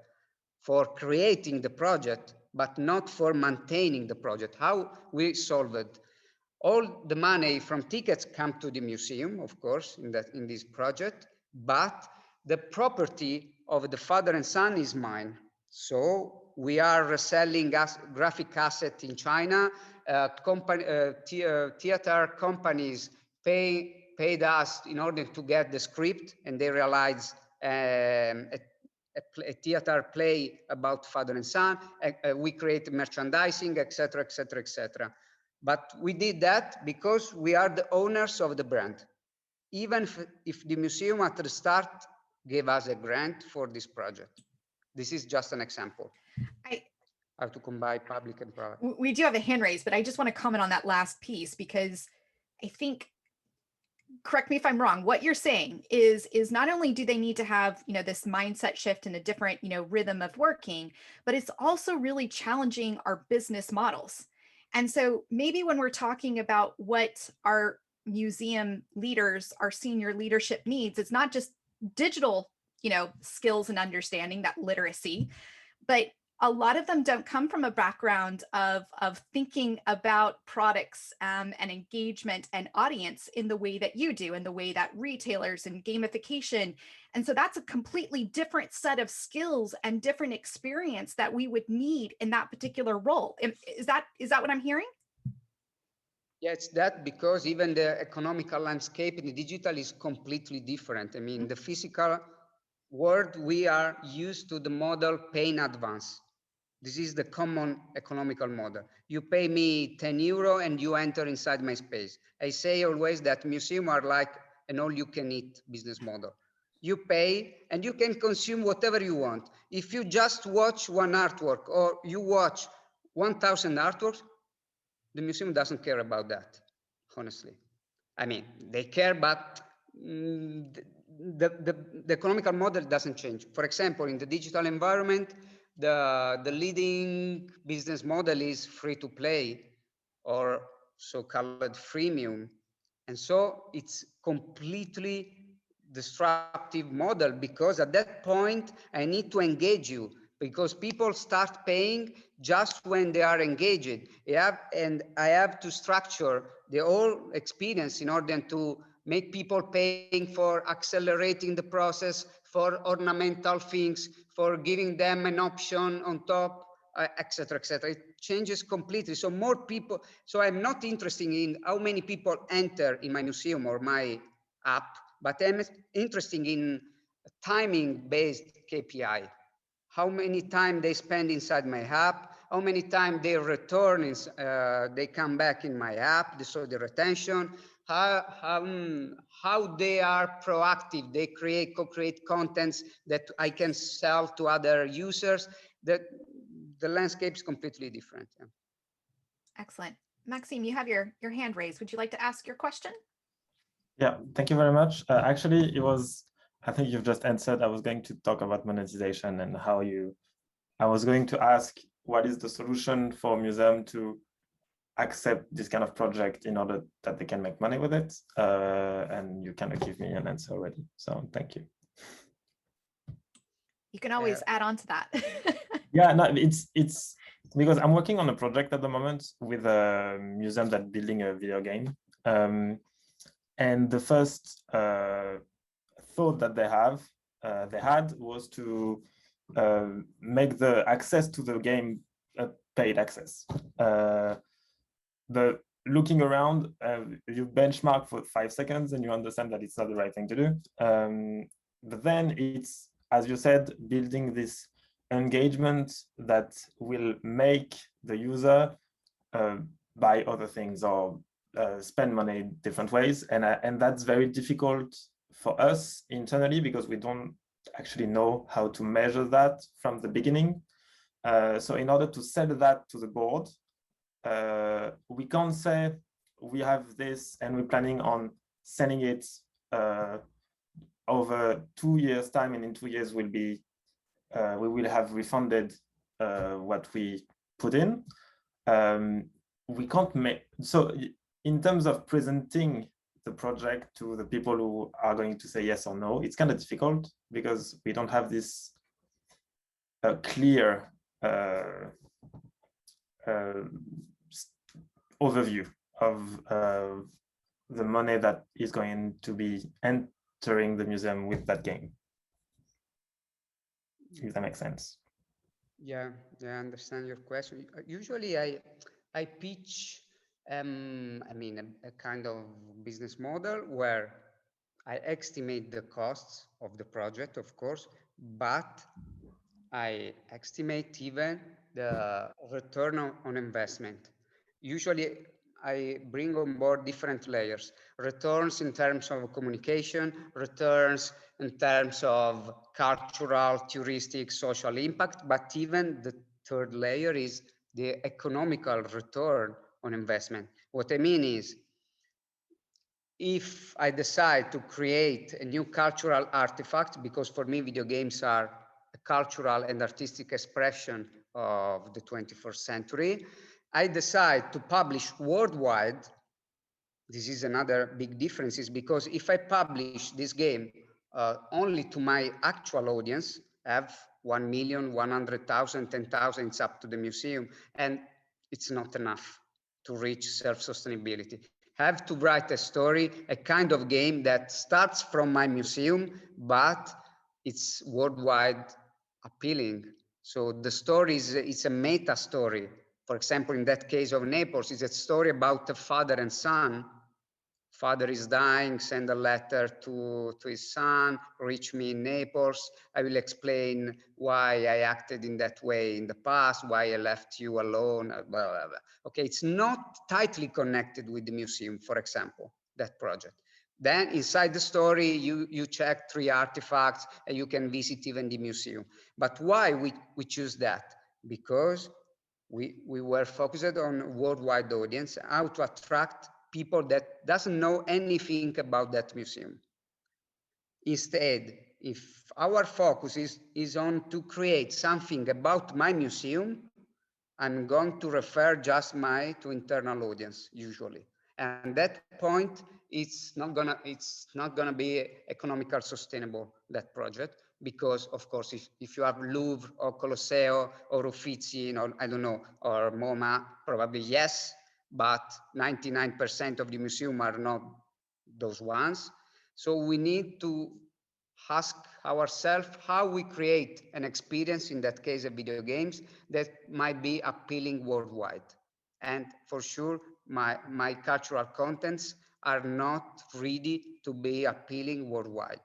Speaker 3: for creating the project, but not for maintaining the project. How we solve it? All the money from tickets come to the museum, of course, in this project, but the property of the Father and Son is mine. So we are reselling graphic asset in China. Theater companies paid us in order to get the script, and they realized a theater play about Father and Son. We create merchandising, etc., etc., etc. But we did that because we are the owners of the brand. Even if the museum at the start gave us a grant for this project. This is just an example. How to combine public and private.
Speaker 1: We do have a hand raised, but I just want to comment on that last piece, because I think, correct me if I'm wrong, what you're saying is not only do they need to have, this mindset shift and a different, rhythm of working, but it's also really challenging our business models. And so maybe when we're talking about what our museum leaders, our senior leadership needs, it's not just digital, skills and understanding, that literacy, but a lot of them don't come from a background of thinking about products and engagement and audience in the way that you do, in the way that retailers and gamification. And so that's a completely different set of skills and different experience that we would need in that particular role. Is that what I'm hearing?
Speaker 3: Yeah, it's that, because even the economical landscape in the digital is completely different. I mean, the physical world, we are used to the model pay in advance. This is the common economical model. You pay me 10 euro and you enter inside my space. I say always that museums are like an all-you-can-eat business model. You pay and you can consume whatever you want. If you just watch one artwork or you watch 1,000 artworks, the museum doesn't care about that, honestly. I mean, they care, but the economical model doesn't change. For example, in the digital environment, the leading business model is free to play, or so-called freemium. And so it's completely disruptive model, because at that point I need to engage you, because people start paying just when they are engaged. And I have to structure the whole experience in order to make people paying for accelerating the process, for ornamental things, for giving them an option on top, etc., etc. It changes completely. So more people. So I'm not interested in how many people enter in my museum or my app, but I'm interested in timing-based KPI. How many time they spend inside my app, how many time they return, they come back in my app, so the retention, how they are proactive, they co-create contents that I can sell to other users. The landscape is completely different. Yeah.
Speaker 1: Excellent. Maxime, you have your hand raised. Would you like to ask your question?
Speaker 6: Yeah, thank you very much. Actually, I think you've just answered. I was going to talk about monetization and I was going to ask, what is the solution for museum to accept this kind of project in order that they can make money with it? And you kind of give me an answer already. So thank you.
Speaker 1: You can always add on to that.
Speaker 6: Yeah, no, it's because I'm working on a project at the moment with a museum that's building a video game. And the first thought that they had was to make the access to the game a paid access. But looking around, you benchmark for 5 seconds and you understand that it's not the right thing to do. But then it's, as you said, building this engagement that will make the user buy other things or spend money different ways, and that's very difficult for us internally because we don't actually know how to measure that from the beginning. So in order to sell that to the board, we can't say we have this and we're planning on selling it over 2 years time, and in 2 years we will have refunded what we put in. We can't make, so in terms of presenting the project to the people who are going to say yes or no, it's kind of difficult because we don't have this clear overview of the money that is going to be entering the museum with that game, if that makes sense.
Speaker 3: Yeah, I understand your question. Usually I pitch I mean a kind of business model where I estimate the costs of the project, of course, but I estimate even the return on investment. Usually I bring on board different layers: returns in terms of communication, returns in terms of cultural, touristic, social impact, but even the third layer is the economical return on investment. What I mean is, if I decide to create a new cultural artifact, because for me video games are a cultural and artistic expression of the 21st century, I decide to publish worldwide. This is another big difference, is because if I publish this game only to my actual audience, have 1,100,000, 10,000, it's up to the museum, and it's not enough to reach self-sustainability. Have to write a story, a kind of game that starts from my museum, but it's worldwide appealing. So the story is a meta story. For example, in that case of Naples, it's a story about a father and son. Father is dying, send a letter to his son, reach me in Naples. I will explain why I acted in that way in the past, why I left you alone, blah, blah, blah. Okay, it's not tightly connected with the museum, for example, that project. Then inside the story, you check 3 artifacts and you can visit even the museum. But why we choose that? Because We were focused on worldwide audience, how to attract people that doesn't know anything about that museum. Instead, if our focus is on to create something about my museum, I'm going to refer just my to internal audience usually. And that point, it's not gonna be economical sustainable, that project, because of course, if you have Louvre or Colosseo or Uffizi, or I don't know, or MoMA, probably yes, but 99% of the museum are not those ones. So we need to ask ourselves how we create an experience, in that case of video games, that might be appealing worldwide. And for sure, my cultural contents are not ready to be appealing worldwide.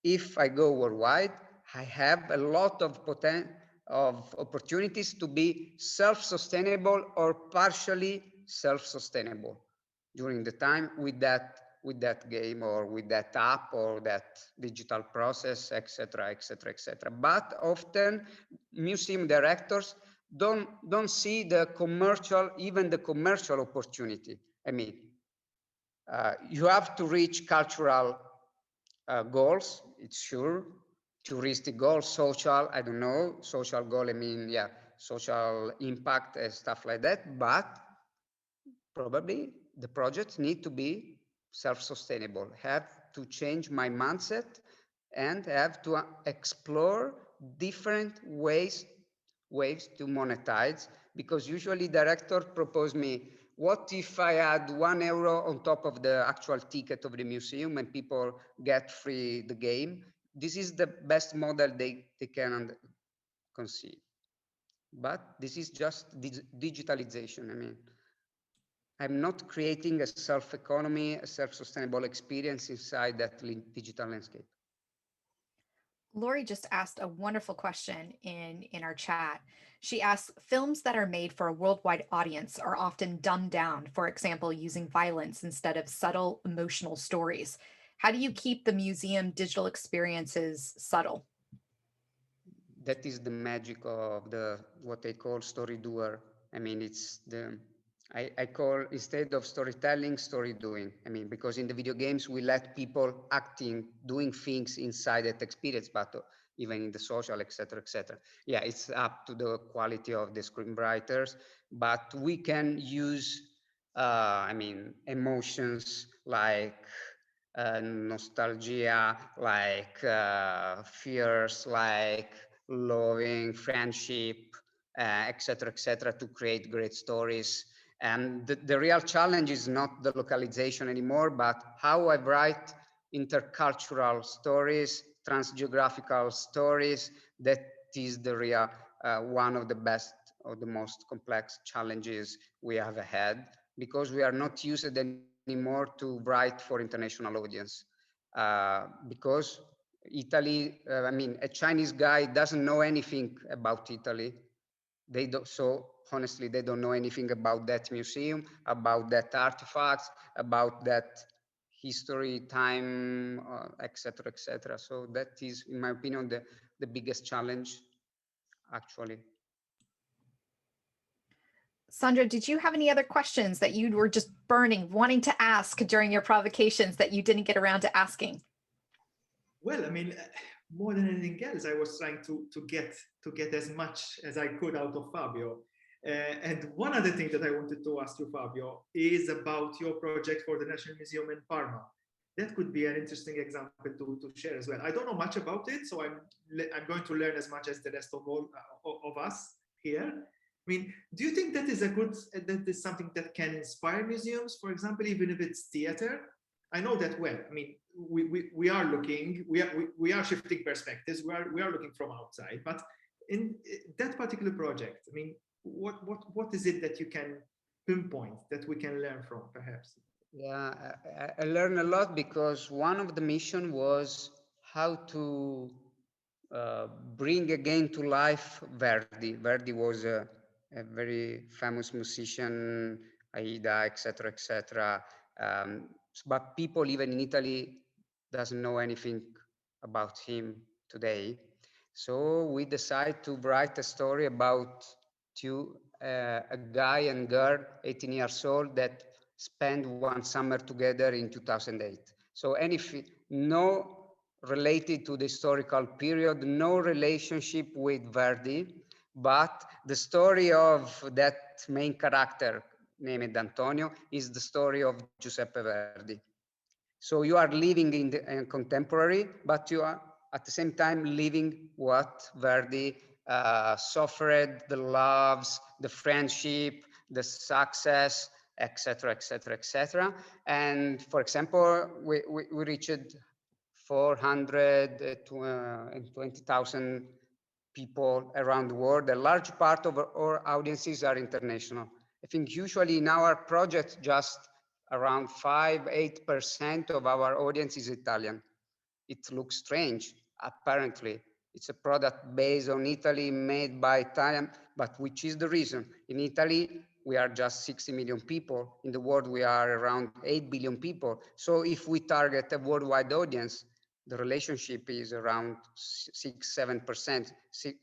Speaker 3: If I go worldwide, I have a lot of of opportunities to be self-sustainable or partially self-sustainable during the time with that game or with that app or that digital process, etc., etc., etc. But often museum directors don't see the commercial, even the commercial opportunity. I mean, you have to reach cultural goals, it's sure, touristic goals, social, I don't know, social goal, I mean, yeah, social impact and stuff like that, but probably the projects need to be self-sustainable, have to change my mindset and have to explore different ways to monetize, because usually director propose me, what if I add €1 on top of the actual ticket of the museum and people get free the game? This is the best model they can conceive. But this is just digitalization. I mean, I'm not creating a self-economy, a self-sustainable experience inside that digital landscape.
Speaker 1: Lori just asked a wonderful question in our chat. She asks, films that are made for a worldwide audience are often dumbed down, for example, using violence instead of subtle emotional stories. How do you keep the museum digital experiences subtle?
Speaker 3: That is the magic of the what I call story doer. I mean, it's the I call, instead of storytelling, story doing. I mean, because in the video games we let people acting, doing things inside that experience, but even in the social, etc., etc. Yeah, it's up to the quality of the screenwriters, but we can use, I mean, emotions like nostalgia, like fears, like loving, friendship, etc., to create great stories. And the real challenge is not the localization anymore, but how I write intercultural stories, transgeographical stories. That is the real one of the best or the most complex challenges we have ahead, because we are not used anymore to write for international audience. Because Italy, I mean, a Chinese guy doesn't know anything about Italy. They don't, so honestly, they don't know anything about that museum, about that artifacts, about that history, time, etc., etc. So that is, in my opinion, the biggest challenge, actually.
Speaker 1: Sandra, did you have any other questions that you were just burning, wanting to ask during your provocations that you didn't get around to asking?
Speaker 2: Well, I mean, more than anything else, I was trying to get as much as I could out of Fabio. And one other thing that I wanted to ask you, Fabio, is about your project for the National Museum in Parma. That could be an interesting example to share as well. I don't know much about it, so I'm going to learn as much as the rest of all of us here. I mean, do you think that is that is something that can inspire museums, for example, even if it's theater? I know that well. I mean, we are looking, we are shifting perspectives. We are looking from outside, but in that particular project, I mean, what is it that you can pinpoint that we can learn from, perhaps?
Speaker 3: Yeah, I learned a lot, because one of the mission was how to bring again to life Verdi. Verdi was a very famous musician, Aida, etc., etc. But people even in Italy doesn't know anything about him today. So we decided to write a story about two a guy and girl, 18 years old, that spent one summer together in 2008. So anything, no related to the historical period, no relationship with Verdi, but the story of that main character, named Antonio, is the story of Giuseppe Verdi. So you are living in the contemporary, but you are at the same time living what Verdi suffered, the loves, the friendship, the success, etc., etc., etc. And for example, we reached 420,000 people around the world. A large part of our audiences are international. I think usually in our project, just around 5-8% of our audience is Italian. It looks strange, apparently. It's a product based on Italy, made by Italian, but which is the reason? In Italy, we are just 60 million people. In the world, we are around 8 billion people. So if we target a worldwide audience, the relationship is around 6-7%,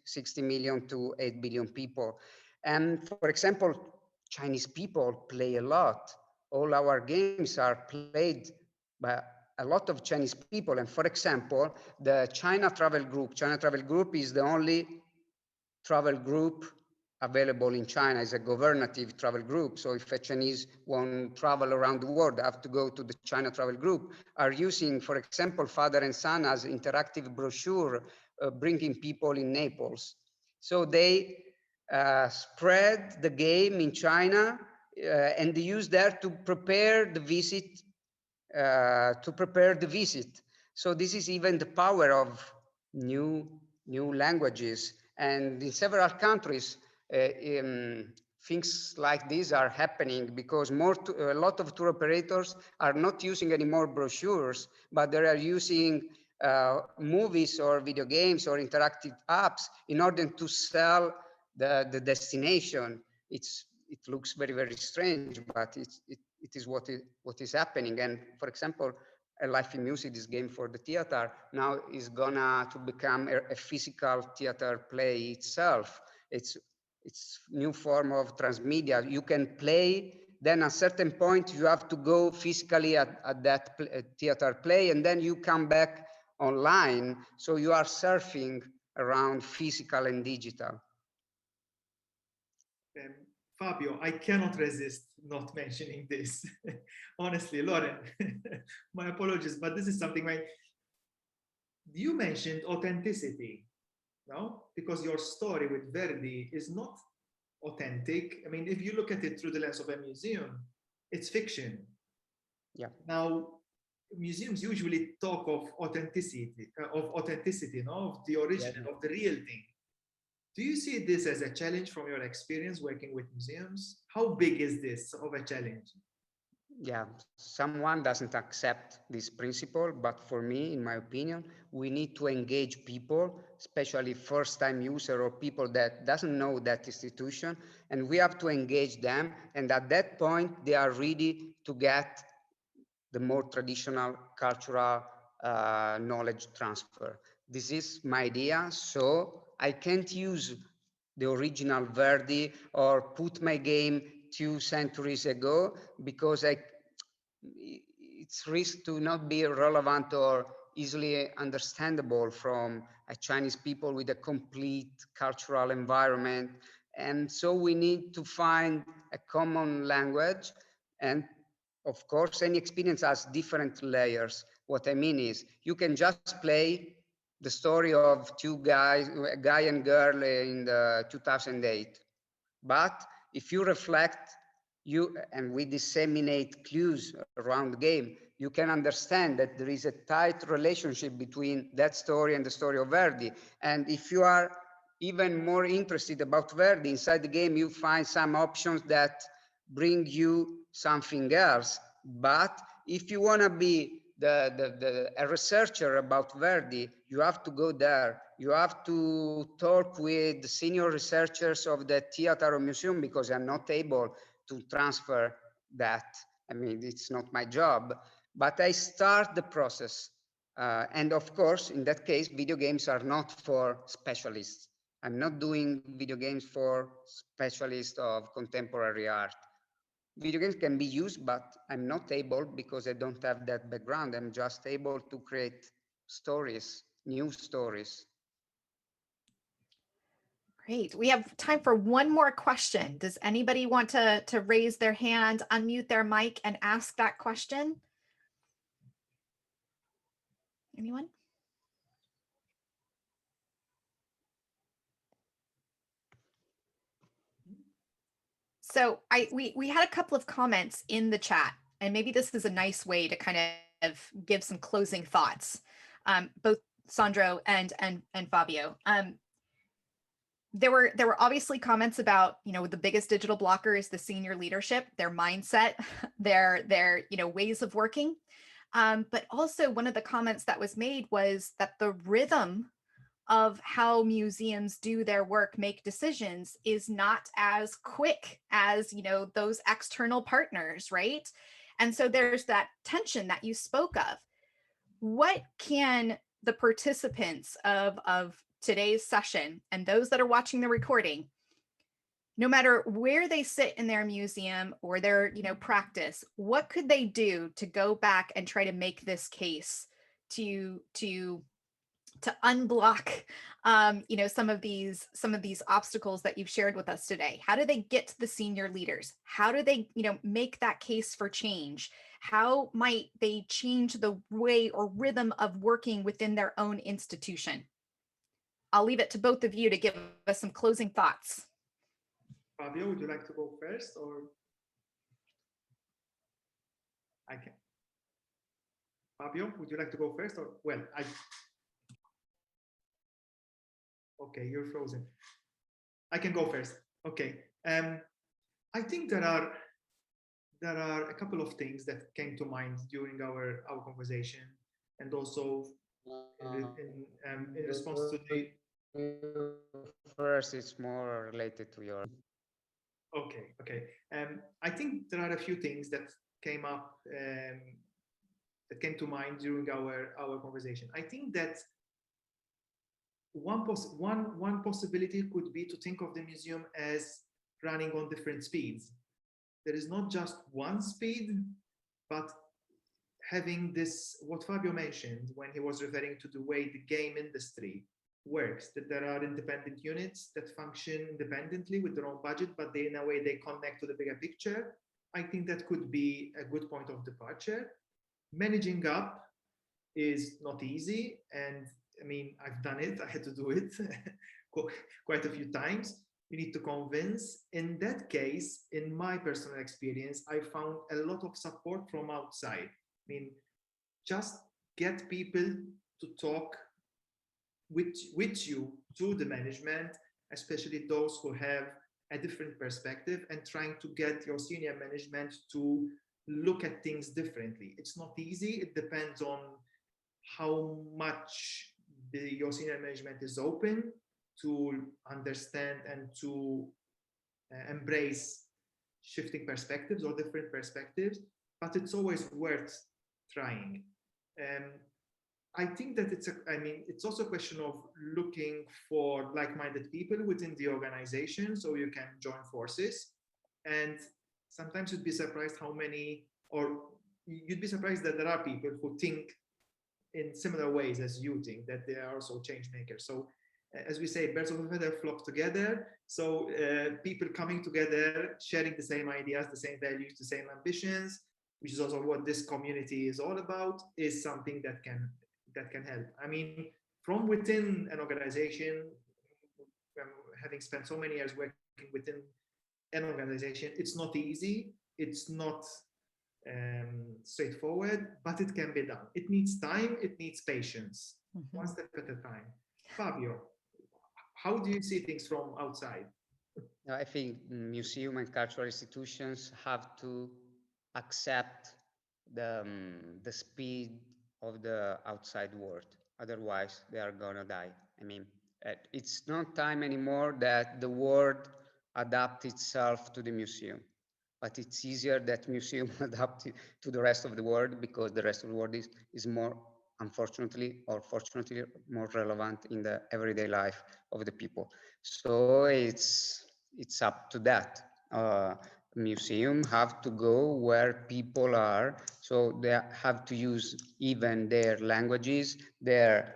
Speaker 3: 60 million to 8 billion people. And for example, Chinese people play a lot. All our games are played by a lot of Chinese people. And for example, the China Travel Group is the only travel group available in China. Is a governative travel group. So if a Chinese want to travel around the world, they have to go to the China Travel Group, are using, for example, Father and Son as interactive brochure, bringing people in Naples. So they spread the game in China and they use that to prepare the visit So this is even the power of new languages. And in several countries, things like this are happening because a lot of tour operators are not using any more brochures, but they are using movies or video games or interactive apps in order to sell the destination. It looks very, very strange, but it is what is happening. And for example, a Life in Music, this game for the theater, now is gonna to become a physical theater play itself. It's new form of transmedia. You can play, then at a certain point you have to go physically at that theater play, and then you come back online. So you are surfing around physical and digital.
Speaker 2: Fabio, I cannot resist not mentioning this. Honestly, Lauren, my apologies, but this is something you mentioned authenticity, no? Because your story with Verdi is not authentic. I mean, if you look at it through the lens of a museum, it's fiction.
Speaker 3: Yeah.
Speaker 2: Now, museums usually talk of authenticity, no? Of the original, of the real thing. Do you see this as a challenge from your experience working with museums? How big is this of a challenge?
Speaker 3: Yeah, someone doesn't accept this principle, but for me, in my opinion, we need to engage people, especially first-time user or people that doesn't know that institution, and we have to engage them. And at that point, they are ready to get the more traditional cultural knowledge transfer. This is my idea, so I can't use the original Verdi or put my game 2 centuries ago because it's risk to not be relevant or easily understandable from a Chinese people with a complete cultural environment. And so we need to find a common language. And of course, any experience has different layers. What I mean is you can just play the story of two guys, a guy and girl in the 2008. But if you reflect, and we disseminate clues around the game, you can understand that there is a tight relationship between that story and the story of Verdi. And if you are even more interested about Verdi, inside the game, you find some options that bring you something else. But if you want to be a researcher about Verdi, you have to go there. You have to talk with the senior researchers of the theater or museum because I'm not able to transfer that. I mean, it's not my job, but I start the process. And of course, in that case, video games are not for specialists. I'm not doing video games for specialists of contemporary art. Video games can be used, but I'm not able because I don't have that background. I'm just able to create stories, new stories.
Speaker 1: Great. We have time for one more question. Does anybody want to raise their hand, unmute their mic, and ask that question? Anyone? So we had a couple of comments in the chat, and maybe this is a nice way to kind of give some closing thoughts. Both Sandro and Fabio. There were obviously comments about, the biggest digital blocker is the senior leadership, their mindset, their ways of working. But also one of the comments that was made was that the rhythm of how museums do their work, make decisions, is not as quick as, those external partners, right? And so there's that tension that you spoke of. What can the participants of today's session and those that are watching the recording, no matter where they sit in their museum or their practice, what could they do to go back and try to make this case to unblock some of these obstacles that you've shared with us today? How do they get to the senior leaders? How do they make that case for change? How might they change the way or rhythm of working within their own institution? I'll leave it to both of you to give us some closing thoughts.
Speaker 2: Fabio, would you like to go first, or I can? Fabio, would you like to go first, or okay, you're frozen. I can go first. Okay. I think there are a couple of things that came to mind during our conversation, and also in response to the.
Speaker 3: First, it's more related to your.
Speaker 2: Okay. I think there are a few things that came up, that came to mind during our conversation. I think that one possibility could be to think of the museum as running on different speeds. There is not just one speed, but having this, what Fabio mentioned when he was referring to the way the game industry works, that there are independent units that function independently with their own budget, but in a way they connect to the bigger picture. I think that could be a good point of departure. Managing up is not easy, and I mean, I've done it. I had to do it quite a few times. You need to convince. In that case, in my personal experience, I found a lot of support from outside. I mean, just get people to talk with you through the management, especially those who have a different perspective, and trying to get your senior management to look at things differently. It's not easy. It depends on how much your senior management is open to understand and to embrace shifting perspectives or different perspectives, but it's always worth trying. I think that it's also a question of looking for like-minded people within the organization so you can join forces. And sometimes you'd be surprised you'd be surprised that there are people who think in similar ways as you think, that they are also change makers. So as we say, birds of a feather flock together. So people coming together, sharing the same ideas, the same values, the same ambitions, which is also what this community is all about, is something that can help. I mean, from within an organization, having spent so many years working within an organization, it's not easy. It's not straightforward, but it can be done. It needs time, it needs patience, one step at a time. Fabio, how do you see things from outside?
Speaker 3: I think museum and cultural institutions have to accept the speed of the outside world. Otherwise, they are gonna die. I mean, it's not time anymore that the world adapt itself to the museum, but it's easier that museum adapt it to the rest of the world, because the rest of the world is more unfortunately or fortunately more relevant in the everyday life of the people. So it's up to that. Museum have to go where people are, so they have to use even their languages, their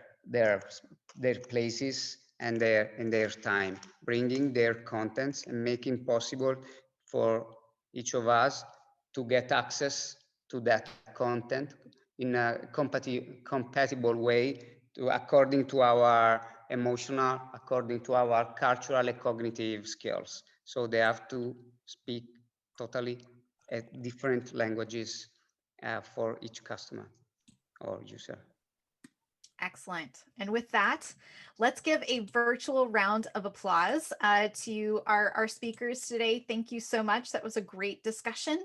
Speaker 3: places, and their time, bringing their contents and making possible for each of us to get access to that content in a compatible way, according to our emotional, according to our cultural and cognitive skills. So they have to speak totally different languages for each customer or user.
Speaker 1: Excellent. And with that, let's give a virtual round of applause to our speakers today. Thank you so much. That was a great discussion.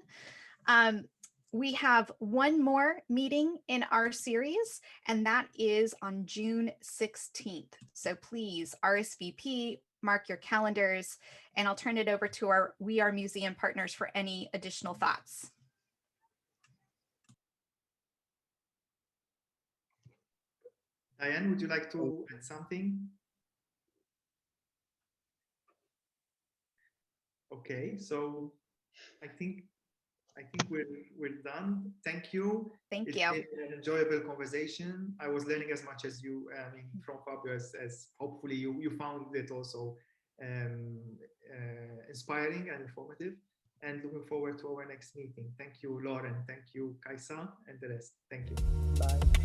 Speaker 1: We have one more meeting in our series, and that is on June 16th. So please RSVP, mark your calendars, and I'll turn it over to our We Are Museum partners for any additional thoughts.
Speaker 2: Diane, would you like to add something? Okay, so I think we're done. Thank you.
Speaker 1: Thank
Speaker 2: It's
Speaker 1: you.
Speaker 2: been an enjoyable conversation. I was learning as much as you, from Fabio, as hopefully you found it also inspiring and informative. And looking forward to our next meeting. Thank you, Lauren. Thank you, Kaisa, and the rest. Thank you.
Speaker 3: Bye.